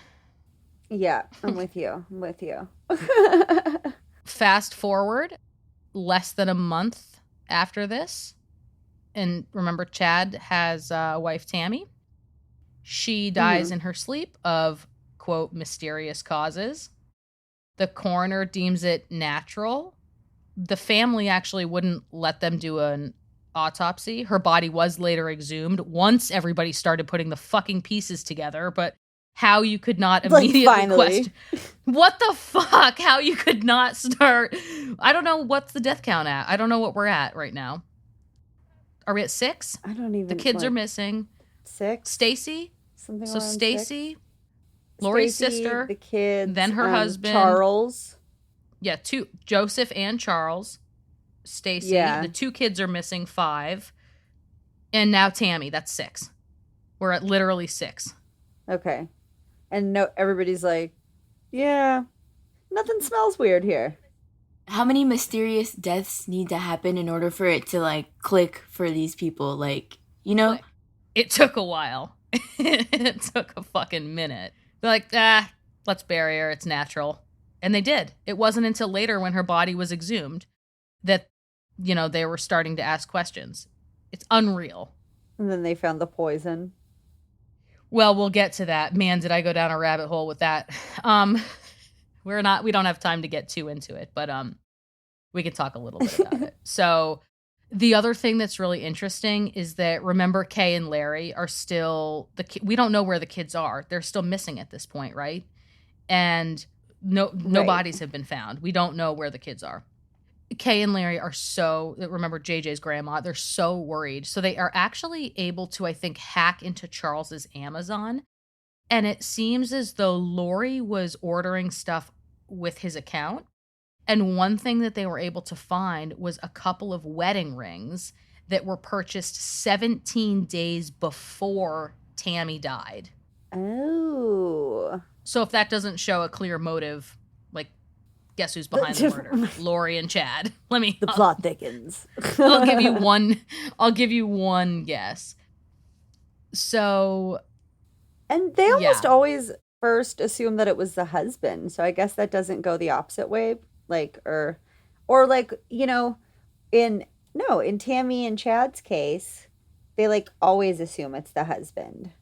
Yeah, I'm with you. Fast forward, less than a month after this, and remember, Chad has a wife, Tammy. She dies in her sleep of, quote, mysterious causes. The coroner deems it natural. The family actually wouldn't let them do an autopsy. Her body was later exhumed once everybody started putting the fucking pieces together, but how you could not immediately question what the fuck, how you could not start. I don't know what's the death count at. I don't know what we're at right now. Are we at 6? I don't even. The kids are missing. 6. Stacy. Something. So around Stacy, 6. Lori's Stacey, sister, the kids, then her husband, Charles. Yeah, 2, Joseph and Charles. Stacy. Yeah. The 2 kids are missing, 5. And now Tammy, that's 6. We're at literally 6. Okay. And no, everybody's like, yeah, nothing smells weird here. How many mysterious deaths need to happen in order for it to, like, click for these people? Like, you know? It took a while. It took a fucking minute. They're like, let's bury her. It's natural. And they did. It wasn't until later when her body was exhumed that, you know, they were starting to ask questions. It's unreal. And then they found the poison. Well, we'll get to that. Man, did I go down a rabbit hole with that. We don't have time to get too into it, but we can talk a little bit about it. So the other thing that's really interesting is that, remember, Kay and Larry are still, we don't know where the kids are. They're still missing at this point, right? And no bodies have been found. We don't know where the kids are. Kay and Larry are remember JJ's grandma, they're so worried. So they are actually able to, I think, hack into Charles's Amazon. And it seems as though Lori was ordering stuff with his account. And one thing that they were able to find was a couple of wedding rings that were purchased 17 days before Tammy died. Oh. So if that doesn't show a clear motive, like, guess who's behind the murder? Lori and Chad. The plot thickens. I'll give you one guess. So. And they almost always first assume that it was the husband. So I guess that doesn't go the opposite way. Like, or like, you know, in Tammy and Chad's case, they like always assume it's the husband.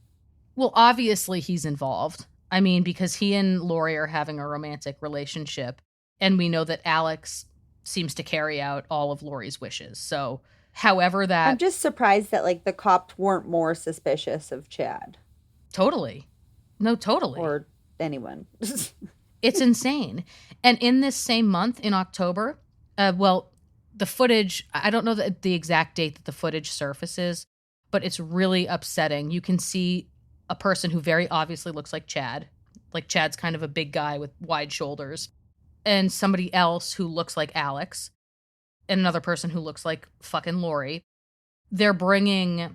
Well, obviously he's involved. I mean, because he and Lori are having a romantic relationship, and we know that Alex seems to carry out all of Lori's wishes. So, however that... I'm just surprised that, like, the cops weren't more suspicious of Chad. Totally. No, totally. Or anyone. It's insane. And in this same month, in October, the footage, I don't know the exact date that the footage surfaces, but it's really upsetting. You can see a person who very obviously looks like Chad. Like, Chad's kind of a big guy with wide shoulders. And somebody else who looks like Alex. And another person who looks like fucking Lori. They're bringing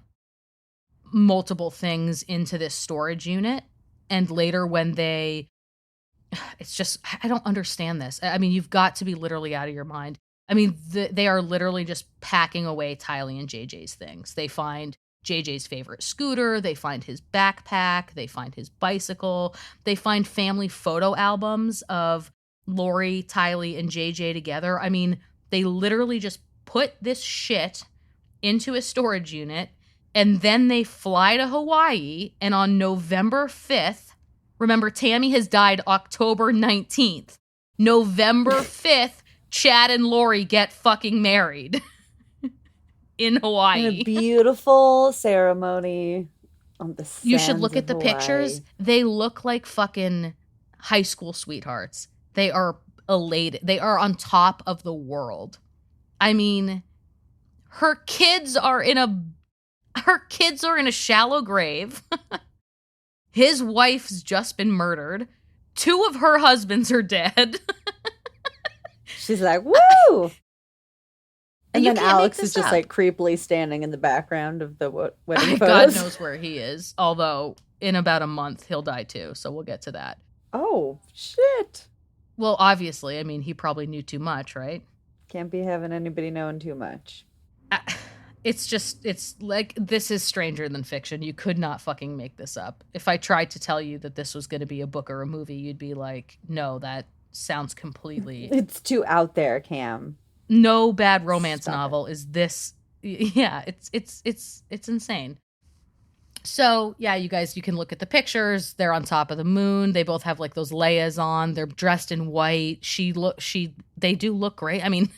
multiple things into this storage unit. And later when it's just, I don't understand this. I mean, you've got to be literally out of your mind. I mean, they are literally just packing away Tylee and JJ's things. They find JJ's favorite scooter. They find his backpack. They find his bicycle. They find family photo albums of Lori, Tylee, and JJ together. I mean, they literally just put this shit into a storage unit, and then they fly to Hawaii, and on November 5th, remember, Tammy has died October 19th. November 5th, Chad and Lori get fucking married in Hawaii. In a beautiful ceremony on the sands. You should look at the Hawaii. pictures. They look like fucking high school sweethearts. They are elated. They are on top of the world. I mean, her kids are in a shallow grave. His wife's just been murdered. 2 of her husbands are dead. She's like, woo! And You then can't Alex make is this just up. like creepily standing in the background of the wedding God photos. knows where he is. Although, in about a month, he'll die too. So we'll get to that. Oh, shit. Well, obviously, I mean, he probably knew too much, right? Can't be having anybody knowing too much. It's like, this is stranger than fiction. You could not fucking make this up. If I tried to tell you that this was going to be a book or a movie, you'd be like, no, that sounds completely... It's too out there, Cam. No bad romance Stop novel is this. Yeah, it's insane. So, yeah, you guys, you can look at the pictures. They're on top of the moon. They both have like those layers on. They're dressed in white. They do look great. I mean,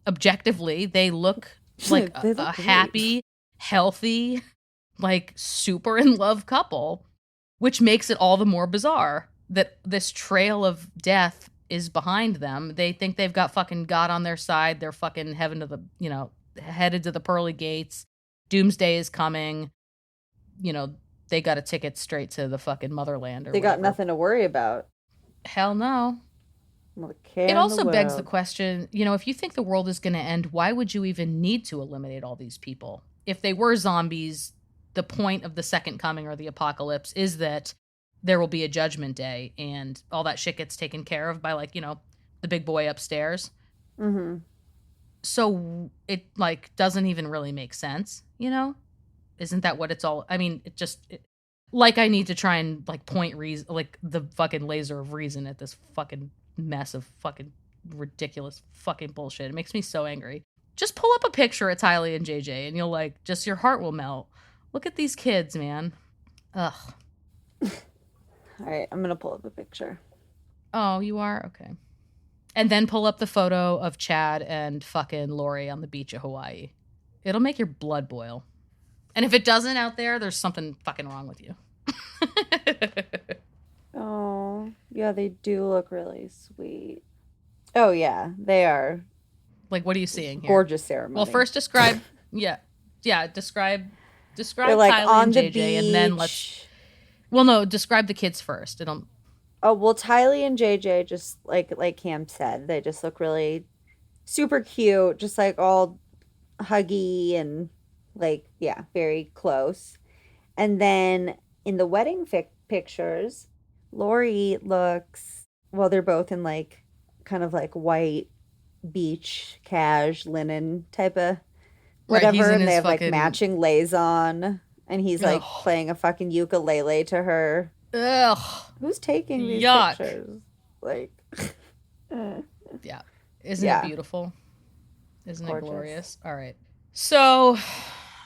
objectively, they look like They look a great. happy, healthy, like super in love couple, which makes it all the more bizarre that this trail of death is behind them. They think they've got fucking God on their side. They're fucking headed to the pearly gates. Doomsday is coming. They got a ticket straight to the fucking motherland or They got whatever. nothing to worry about. Hell no. Well, It also begs the question, if you think the world is going to end, why would you even need to eliminate all these people? If they were zombies, the point of the second coming or the apocalypse is that there will be a judgment day and all that shit gets taken care of by the big boy upstairs. Mm-hmm. So it doesn't even really make sense, Isn't that what it's all? I mean, I need to try and point reason, the fucking laser of reason at this fucking mess of fucking ridiculous fucking bullshit. It makes me so angry. Just pull up a picture of Tylee and JJ and you'll your heart will melt. Look at these kids, man. Ugh. All right, I'm gonna pull up a picture. Oh, you are? Okay. And then pull up the photo of Chad and fucking Lori on the beach of Hawaii. It'll make your blood boil. And if it doesn't out there's something fucking wrong with you. Oh, yeah, they do look really sweet. Oh, yeah, they are. What are you seeing here? Gorgeous ceremony. Well, first describe, describe They're Tylee on and the JJ, beach. and then describe the kids first. Oh, well, Tylee and JJ, just like Cam said, they just look really super cute, just all huggy and very close. And then in the wedding pictures, Lori looks, well, they're both in kind of white beach cash linen type of whatever, Right, and they have matching lays on, and he's Ugh. playing a fucking ukulele to her. Ugh. Who's taking these Yuck. pictures? Yeah. Isn't Yeah. it beautiful? Isn't Gorgeous. it glorious? All right. So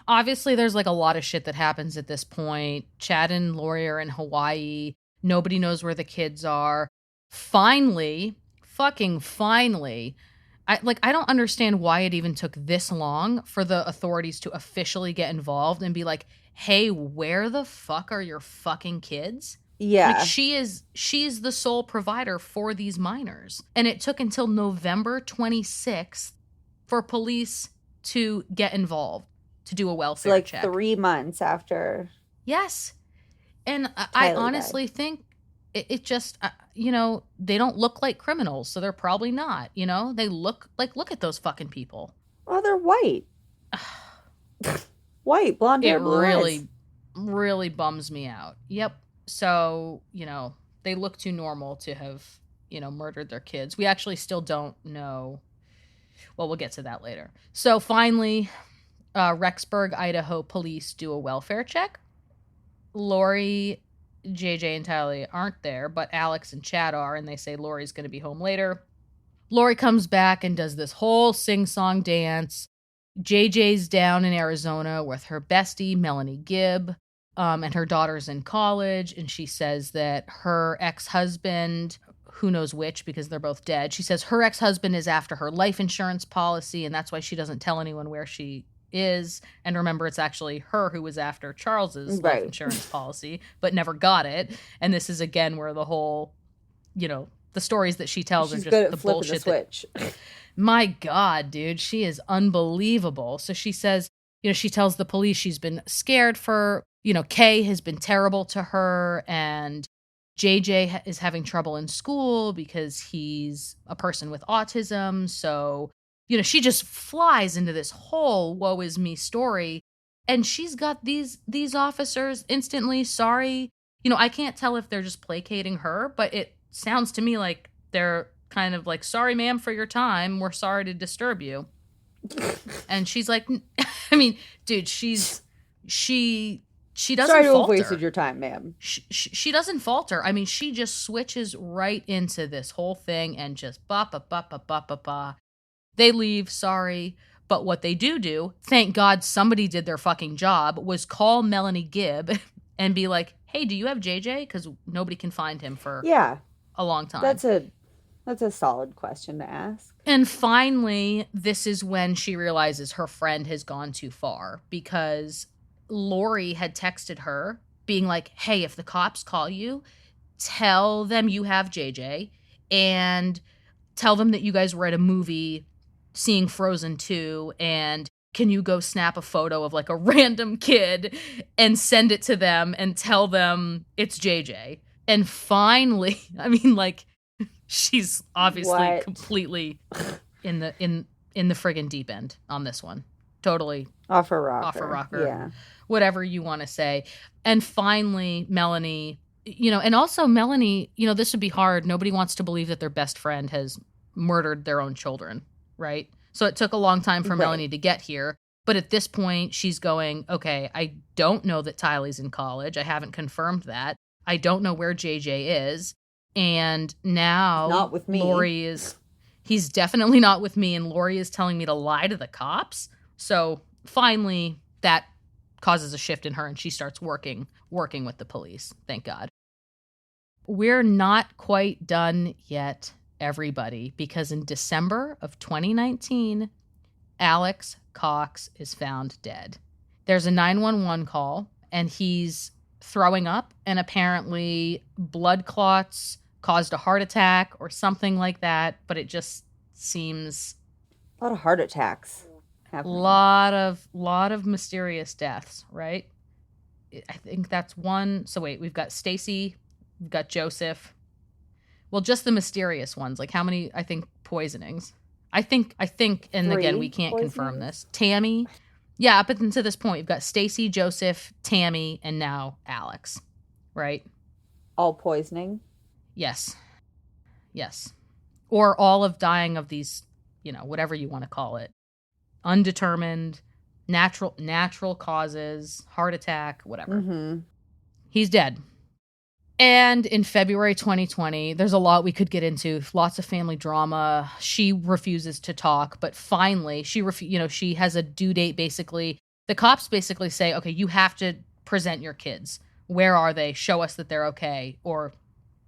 obviously there's a lot of shit that happens at this point. Chad and Lori are in Hawaii. Nobody knows where the kids are. Finally, fucking finally, I don't understand why it even took this long for the authorities to officially get involved and be like, hey, where the fuck are your fucking kids? Yeah. She's the sole provider for these minors. And it took until November 26th for police to get involved, to do a welfare check. 3 months after. Yes. And I honestly think it just, they don't look like criminals, so they're probably not, They look at those fucking people. Oh, they're white. White, blonde hair, It blue really, eyes. really bums me out. Yep. So, they look too normal to have, murdered their kids. We actually still don't know. Well, we'll get to that later. So finally, Rexburg, Idaho police do a welfare check. Lori, JJ, and Tylee aren't there, but Alex and Chad are, and they say Lori's going to be home later. Lori comes back and does this whole sing-song dance. JJ's down in Arizona with her bestie, Melanie Gibb, and her daughter's in college, and she says that her ex-husband, who knows which because they're both dead, she says her ex-husband is after her life insurance policy, and that's why she doesn't tell anyone where she is. And remember, it's actually her who was after Charles's life insurance policy, but never got it. And this is, again, where the whole, the stories that she tells are just good at the flipping bullshit. the switch. My God, dude, she is unbelievable. So she says, she tells the police she's been scared for, Kay has been terrible to her, and JJ is having trouble in school because he's a person with autism. So, she just flies into this whole woe is me story, and she's got these officers instantly sorry. I can't tell if they're just placating her, but it sounds to me like they're kind of sorry, ma'am, for your time. We're sorry to disturb you. And she's like, I mean, dude, she doesn't Sorry to have falter. wasted your time, ma'am. She doesn't falter. I mean, she just switches right into this whole thing and just ba ba ba ba ba ba ba. They leave, sorry, But what they do, thank God somebody did their fucking job, was call Melanie Gibb and be like, hey, do you have JJ? Because nobody can find him for a long time. That's a solid question to ask. And finally, this is when she realizes her friend has gone too far, because Lori had texted her being like, hey, if the cops call you, tell them you have JJ and tell them that you guys were at a movie seeing Frozen 2, and can you go snap a photo of like a random kid and send it to them and tell them it's JJ. And finally, I mean, like, she's obviously completely in the friggin' deep end on this one. Totally off a rocker. Yeah. Whatever you want to say. And finally, Melanie, and also Melanie, this would be hard. Nobody wants to believe that their best friend has murdered their own children, right? So it took a long time for Melanie to get here. But at this point, she's going, okay, I don't know that Tylee's in college. I haven't confirmed that. I don't know where JJ is. And now not with me. He's definitely not with me. And Lori is telling me to lie to the cops. So finally, that causes a shift in her and she starts working with the police. Thank God. We're not quite done yet, everybody, because in December of 2019, Alex Cox is found dead. There's a 911 call and he's throwing up, and apparently blood clots caused a heart attack or something like that, but it just seems a lot of heart attacks happening. lot of mysterious deaths, right? I think that's one. So wait, we've got Stacy, we've got Joseph. Well, just the mysterious ones. Like how many? I think poisonings. I think, and 3 again, we can't poisonings? confirm this. Tammy. Yeah, up until this point, we've got Stacy, Joseph, Tammy, and now Alex, right? All poisoning? Yes. Or all of dying of these, whatever you want to call it. Undetermined, natural causes, heart attack, whatever. Mm-hmm. He's dead. And in February 2020, there's a lot we could get into, lots of family drama. She refuses to talk, but finally she has a due date. Basically, the cops basically say, okay, you have to present your kids. Where are they? Show us that they're okay, or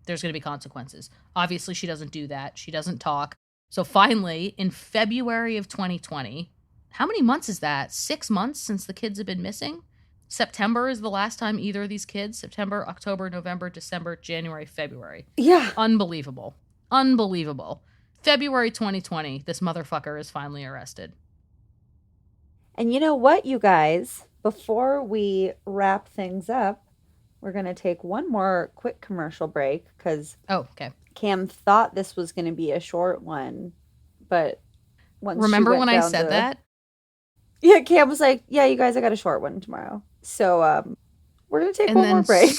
there's going to be consequences. Obviously, she doesn't do that. She doesn't talk. So finally, in February of 2020, how many months is that? 6 months since the kids have been missing? September is the last time either of these kids. September, October, November, December, January, February. Yeah. Unbelievable. February 2020, this motherfucker is finally arrested. And you know what, you guys? Before we wrap things up, we're going to take one more quick commercial break because Cam thought this was going to be a short one, but remember when I said that? Yeah, Cam was like, yeah, you guys, I got a short one tomorrow. So we're going to take one more break.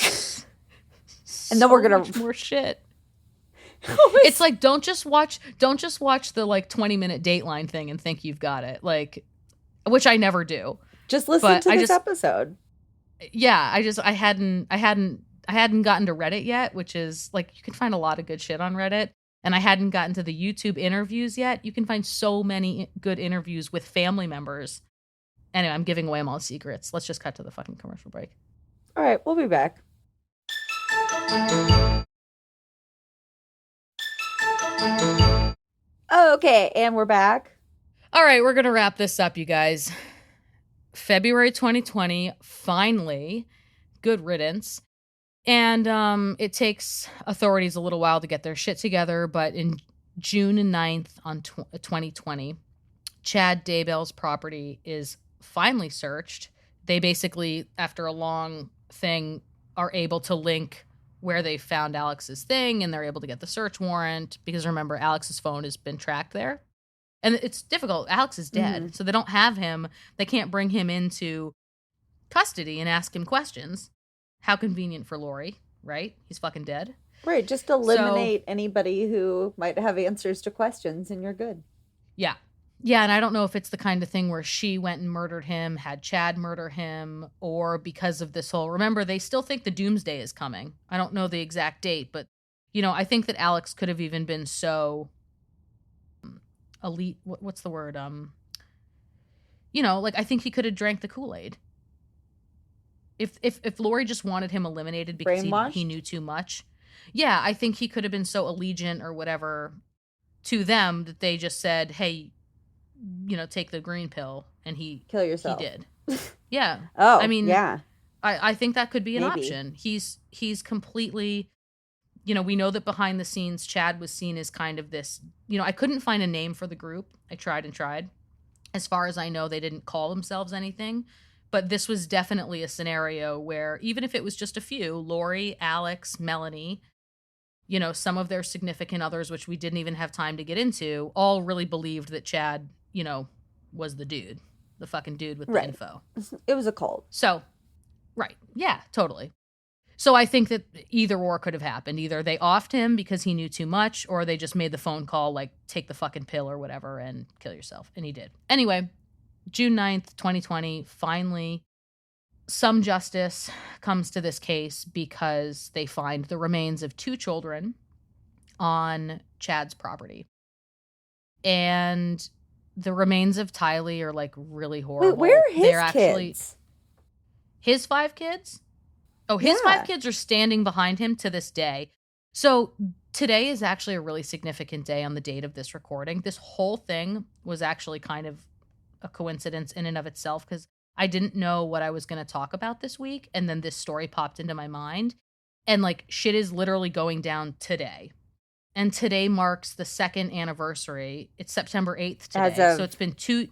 And then we're going to more shit. It's like, don't just watch the like 20-minute Dateline thing and think you've got it. Like, which I never do. Just listen to this episode. Yeah, I hadn't gotten to Reddit yet, which is like, you can find a lot of good shit on Reddit. And I hadn't gotten to the YouTube interviews yet. You can find so many good interviews with family members. Anyway, I'm giving away all the secrets. Let's just cut to the fucking commercial break. All right, we'll be back. Okay, and we're back. All right, we're going to wrap this up, you guys. February 2020, finally, good riddance. And it takes authorities a little while to get their shit together, but in June 9th on 2020, Chad Daybell's property is finally searched. They basically, after a long thing, are able to link where they found Alex's thing, and they're able to get the search warrant because remember, Alex's phone has been tracked there. And it's difficult. Alex is dead, so they don't have him. They can't bring him into custody and ask him questions. How convenient for Lori, right? He's fucking dead. Right, just eliminate anybody who might have answers to questions and you're good. Yeah. Yeah, and I don't know if it's the kind of thing where she went and murdered him, had Chad murder him, or because of this whole... Remember, they still think the Doomsday is coming. I don't know the exact date, but, I think that Alex could have even been so elite... What's the word? you know, like I think he could have drank the Kool-Aid. If Lori just wanted him eliminated because he knew too much, yeah, I think he could have been so allegiant or whatever to them that they just said, hey, you know, take the green pill, and kill yourself. He did. Yeah. Oh, I mean, yeah. I think that could be an Maybe. option. He's completely, you know, we know that behind the scenes, Chad was seen as kind of this, you know, I couldn't find a name for the group. I tried and tried. As far as I know, they didn't call themselves anything. But this was definitely a scenario where even if it was just a few, Lori, Alex, Melanie, you know, some of their significant others, which we didn't even have time to get into, all really believed that Chad, you know, was the dude, the fucking dude with the info. It was a cult. So, right. Yeah, totally. So I think that either or could have happened. Either they offed him because he knew too much, or they just made the phone call, like, take the fucking pill or whatever and kill yourself. And he did. Anyway, June 9th, 2020, finally, some justice comes to this case because they find the remains of 2 children on Chad's property. And the remains of Tylee are, like, really horrible. Wait, where are his kids? His 5 kids? Oh, his 5 kids are standing behind him to this day. So today is actually a really significant day on the date of this recording. This whole thing was actually kind of a coincidence in and of itself because I didn't know what I was going to talk about this week. And then this story popped into my mind. And like shit is literally going down today. And today marks the 2nd anniversary. It's September 8th today. So it's been 2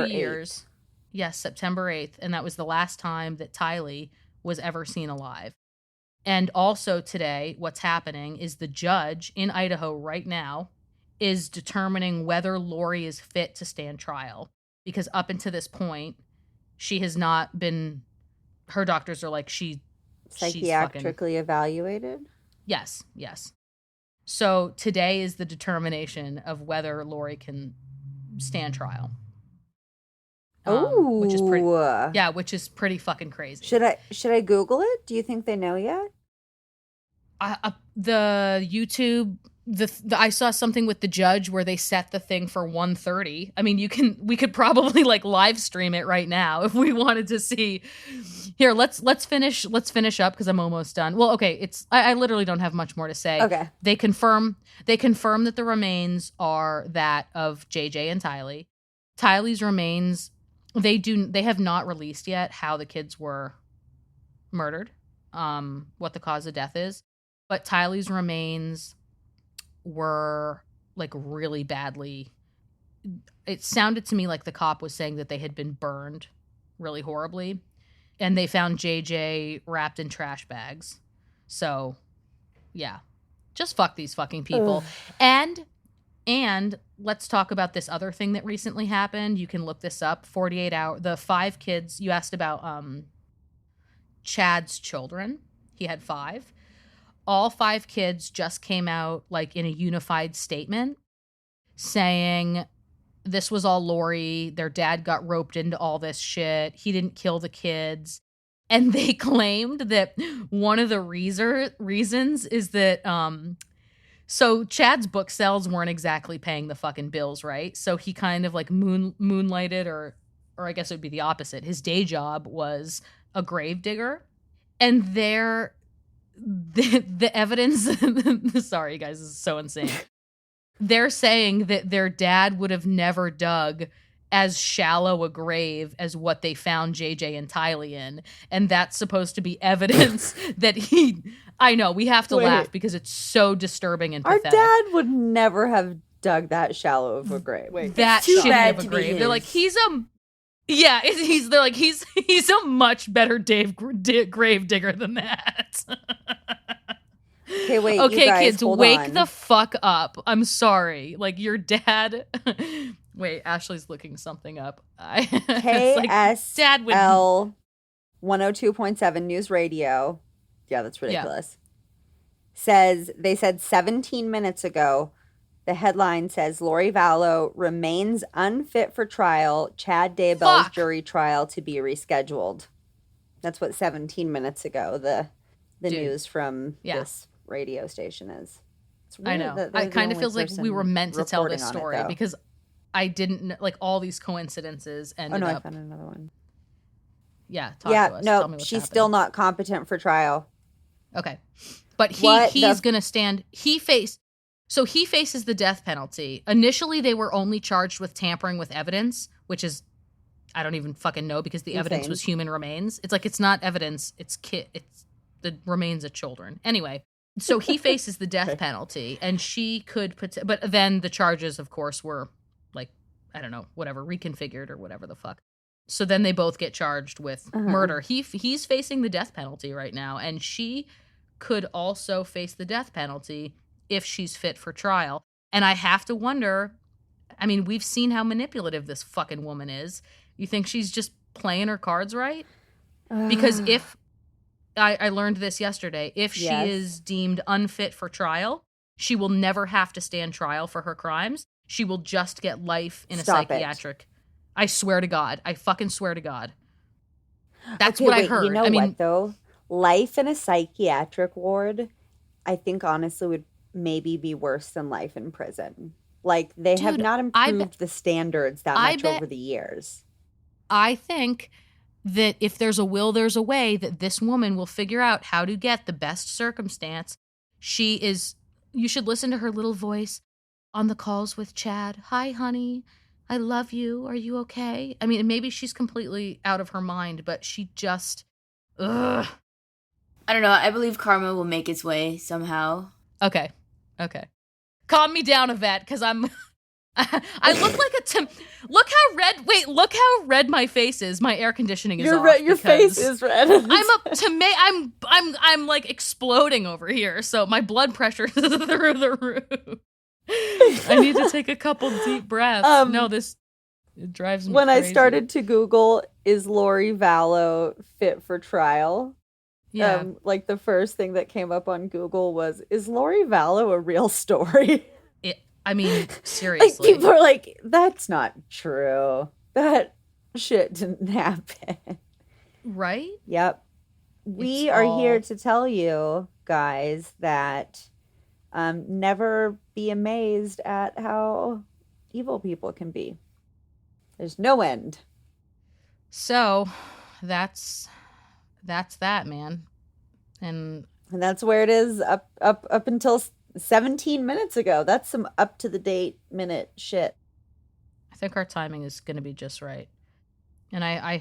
years. 8th. Yes, September 8th. And that was the last time that Tylee was ever seen alive. And also today, what's happening is the judge in Idaho right now is determining whether Lori is fit to stand trial. Because up until this point, she has not been, her doctors are like, she's psychiatrically evaluated? Yes. So today is the determination of whether Lori can stand trial. Oh, which is pretty fucking crazy. Should I Google it? Do you think they know yet? The YouTube, I saw something with the judge where they set the thing for 1:30. I mean, we could probably like live stream it right now if we wanted to see. Here, let's finish up because I'm almost done. Well, okay, I literally don't have much more to say. Okay. They confirm that the remains are that of JJ and Tylee. Tylee's remains, they have not released yet how the kids were murdered, what the cause of death is. But Tylee's remains were like really badly. It sounded to me like the cop was saying that they had been burned really horribly. And they found JJ wrapped in trash bags. So, yeah. Just fuck these fucking people. Ugh. And let's talk about this other thing that recently happened. You can look this up. 48 hours. The 5 kids, you asked about Chad's children. He had 5. All 5 kids just came out like in a unified statement saying this was all Lori. Their dad got roped into all this shit. He didn't kill the kids. And they claimed that one of the reasons is that so Chad's book sales weren't exactly paying the fucking bills, right? So he kind of like moonlighted or I guess it would be the opposite. His day job was a grave digger. And the evidence sorry guys, this is so insane. They're saying that their dad would have never dug as shallow a grave as what they found JJ and Tylee in, and that's supposed to be evidence that I know we have to laugh because it's so disturbing and pathetic. Our dad would never have dug that shallow of a grave. That shitty of a grave. They're like he's a much better grave digger than that. Okay, wait. Okay, you guys, kids, hold wake on. the fuck up. I'm sorry. Like your dad. Wait, Ashley's looking something up. KSL 102.7 News Radio. Yeah, that's ridiculous. Yeah. They said 17 minutes ago. The headline says Lori Vallow remains unfit for trial. Chad Daybell's jury trial to be rescheduled. That's what 17 minutes ago the news from this radio station is. I know. It kind of feels like we were meant to tell this story because I didn't like all these coincidences ended I up. found another one. Yeah, talk to us. Tell me what's she's happening. still not competent for trial. Okay. But he's going to stand. He faces the death penalty. Initially, they were only charged with tampering with evidence, which is, I don't even fucking know, because the evidence was human remains. It's like, it's not evidence. It's the remains of children. Anyway, so he faces the death penalty, and she could but then the charges, of course, were like, I don't know, whatever, reconfigured or whatever the fuck. So then they both get charged with murder. He's facing the death penalty right now, and she could also face the death penalty if she's fit for trial. And I have to wonder, I mean, we've seen how manipulative this fucking woman is. You think she's just playing her cards right? Because if, I learned this yesterday, if she is deemed unfit for trial, she will never have to stand trial for her crimes. She will just get life in a psychiatric. I swear to God. I fucking swear to God. That's what I heard. You know what, though? Life in a psychiatric ward, I think, honestly, would maybe be worse than life in prison. Like, they have not improved the standards that much over the years. I think that if there's a will, there's a way, that this woman will figure out how to get the best circumstance. You should listen to her little voice on the calls with Chad. Hi, honey. I love you. Are you okay? I mean, maybe she's completely out of her mind, but she just, ugh. I don't know. I believe karma will make its way somehow. Okay. Calm me down, Yvette, because I look like look how red my face is. My air conditioning is off. Your face is red. I'm like exploding over here, so my blood pressure is through the roof. I need to take a couple deep breaths. It drives me when crazy. I started to Google, is Lori Vallow fit for trial? Yeah. Like the first thing that came up on Google was, is Lori Vallow a real story? I mean, seriously. Like, people are like, that's not true. That shit didn't happen. Right? Yep. We are here to tell you guys that never be amazed at how evil people can be. There's no end. So that's that, man. And that's where it is up until 17 minutes ago. That's some up to the date minute shit. I think our timing is going to be just right. And I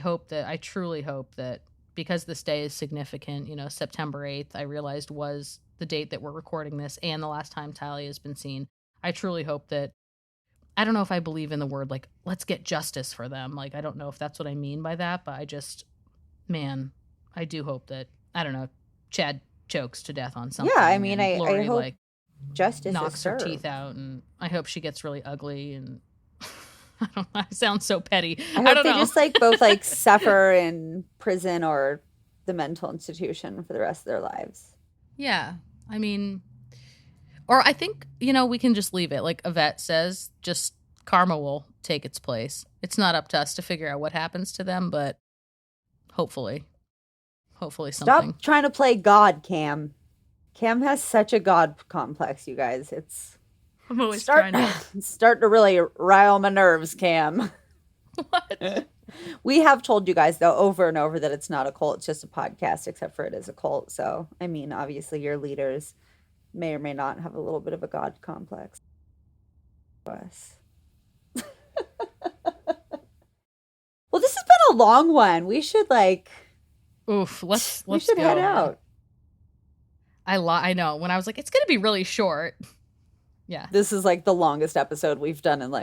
truly hope that, because this day is significant, September 8th, I realized was the date that we're recording this and the last time Tylee has been seen. I truly hope that, I don't know if I believe in the word, like, let's get justice for them. Like, I don't know if that's what I mean by that, but I do hope that, I don't know, Chad chokes to death on something. Yeah, I mean, I hope like justice knocks her teeth out, and I hope she gets really ugly, and I don't know, I sound so petty. I hope they just both suffer in prison or the mental institution for the rest of their lives. Yeah, I mean, or I think, we can just leave it. Like Yvette says, just karma will take its place. It's not up to us to figure out what happens to them, but hopefully something. Stop trying to play God, Cam. Cam has such a God complex, you guys. I'm always trying to. It's starting to really rile my nerves, Cam. What? We have told you guys, though, over and over that it's not a cult. It's just a podcast, except for it is a cult. So, I mean, obviously your leaders may or may not have a little bit of a God complex. Us. Well, this has been a long one. We should Oof, let's we should go, head man. out. I know. When I was like, it's going to be really short. Yeah. This is the longest episode we've done in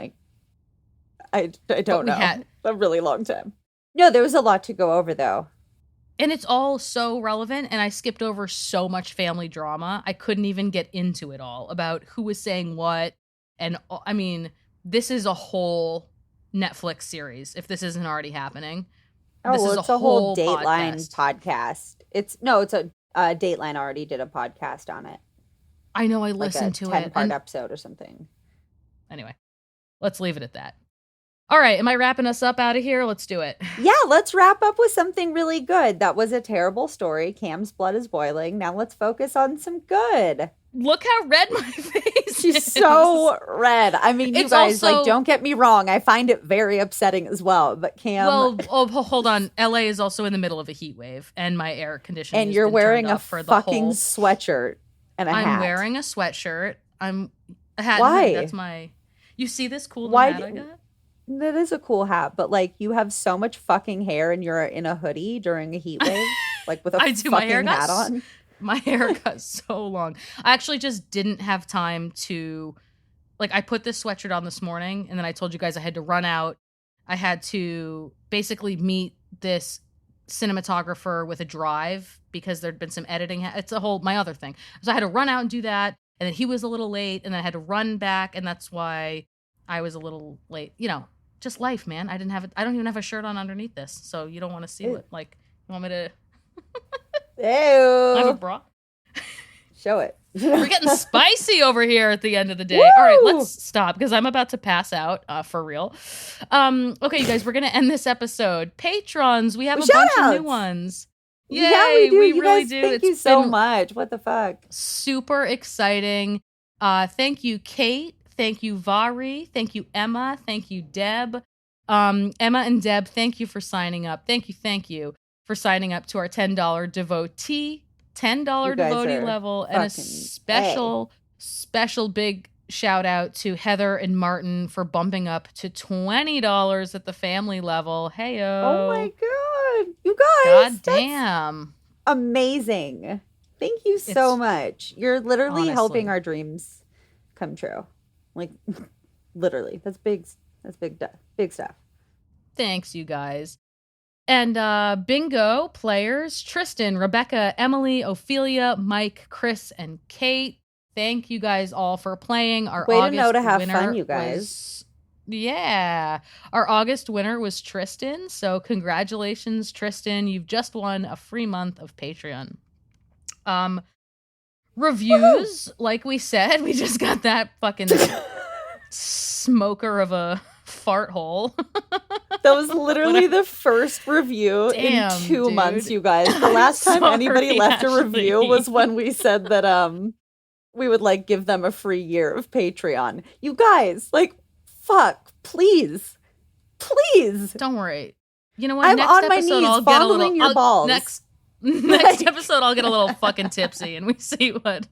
I don't know. A really long time. No, there was a lot to go over, though. And it's all so relevant, and I skipped over so much family drama. I couldn't even get into it all about who was saying what. And I mean, this is a whole Netflix series, if this isn't already happening. It's a whole Dateline podcast. It's a Dateline already did a podcast on it. I know, I listened to it. 10-part episode or something. Anyway, let's leave it at that. All right, am I wrapping us up out of here? Let's do it. Yeah, let's wrap up with something really good. That was a terrible story. Cam's blood is boiling. Now let's focus on some good. Look how red my face She's so red. I mean, you It's guys, also- like, don't get me wrong. I find it very upsetting as well. But Cam, Well, hold on. LA is also in the middle of a heat wave, and my air conditioning. and has you're been wearing turned a up for the fucking whole. sweatshirt and a hat. I'm wearing a sweatshirt. I'm a hat. Why? And hoodie. That's my. You see this cool Why hat I d- got? That is a cool hat, but like you have so much fucking hair and you're in a hoodie during a heat wave, like with a I do. My hair fucking got hat on. My hair got so long. I actually just didn't have time to, like, I put this sweatshirt on this morning, and then I told you guys I had to run out. I had to basically meet this cinematographer with a drive because there'd been some editing. It's a whole, my other thing. So I had to run out and do that, and then he was a little late, and then I had to run back, and that's why I was a little late. You know, just life, man. I don't even have a shirt on underneath this, so you don't want to see what, like, you want me to... I have a Ew. bra. Show it. We're getting spicy over here at the end of the day. Woo! All right, let's stop because I'm about to pass out for real. Okay, you guys, we're going to end this episode. Patrons, we have a bunch of new ones. Yay, Yeah, we do. You really guys, do. thank you It's so been much. What the fuck? super exciting. Thank you, Kate. Thank you, Vari. Thank you, Emma. Thank you, Deb. Emma and Deb, thank you for signing up. Thank you for signing up to our $10 devotee, $10 You guys devotee are level, and a fucking special big shout out to Heather and Martin for bumping up to $20 at the family level. Heyo. Oh my god. You guys. God damn. Amazing. Thank you so It's- much. You're literally honestly. helping our dreams come true. Like literally. That's big stuff. Thanks, you guys. And bingo players, Tristan, Rebecca, Emily, Ophelia, Mike, Chris, and Kate. Thank you guys all for playing. Our Way to August know to have winner fun, you guys. Yeah. Our August winner was Tristan. So congratulations, Tristan. You've just won a free month of Patreon. Reviews, like we said, we just got that fucking smoker of a fart hole. That was literally the first review Damn, in 2 dude. months, you guys. The last time anybody sorry, left a review Ashley. was when we said that we would like give them a free year of Patreon. You guys, like, fuck, please. Don't worry. You know what? I'm next on my episode, knees I'll get a little. fondling your balls. Next Like- episode, I'll get a little fucking tipsy, and we see what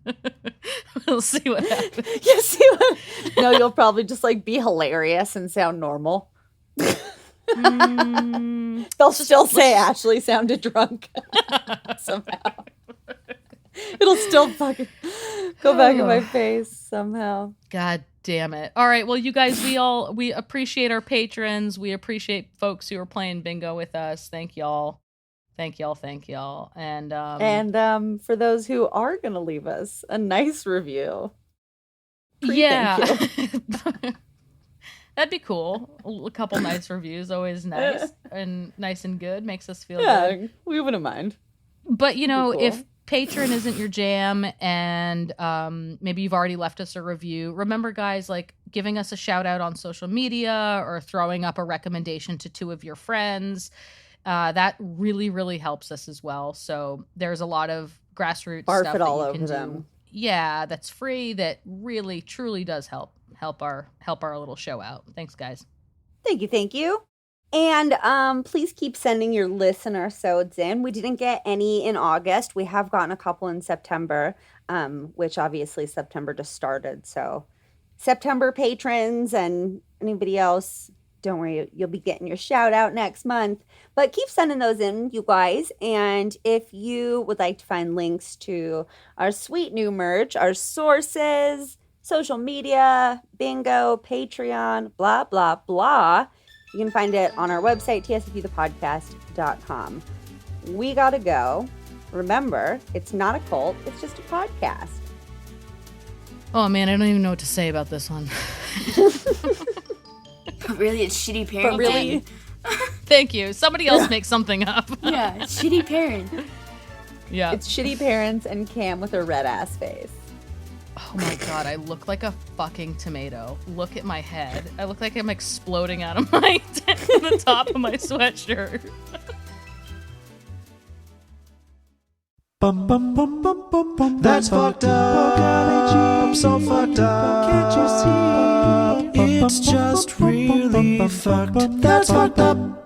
we'll see what happens. You see what? No, you'll probably just like be hilarious and sound normal. They'll still say Ashley sounded drunk somehow. It'll still fucking go back in my face somehow. God damn it! All right, well, you guys, we appreciate our patrons. We appreciate folks who are playing bingo with us. Thank y'all. And For those who are gonna leave us a nice review, yeah. thank you. That'd be cool. A couple nice reviews, always nice and good. Makes us feel good. Yeah, we wouldn't mind. But you know, cool. if Patreon isn't your jam, and maybe you've already left us a review, remember, guys, like giving us a shout out on social media or throwing up a recommendation to 2 of your friends. That really, really helps us as well. So there's a lot of grassroots Barf stuff it all that you over can do. them. Yeah, that's free. That really, truly does help our little show out. Thanks, guys. Thank you. And please keep sending your listener sods in. We didn't get any in August. We have gotten a couple in September, which obviously September just started. So September patrons and anybody else, don't worry, you'll be getting your shout out next month. But keep sending those in, you guys. And if you would like to find links to our sweet new merch, our sources, social media, bingo, Patreon, blah, blah, blah, you can find it on our website, tsfthepodcast.com. We gotta go. Remember, it's not a cult, it's just a podcast. Oh man, I don't even know what to say about this one. Really, it's shitty parenting. But really, Thank you. Somebody else make something up. Yeah, it's shitty parent. Yeah. it's shitty parents and Cam with a red ass face. Oh my god, I look like a fucking tomato. Look at my head. I look like I'm exploding out of my the top of my sweatshirt. Bum bum bum bum bum bum. That's fucked up. so fucked up. Can't you see? It's just really fucked. That's fucked up.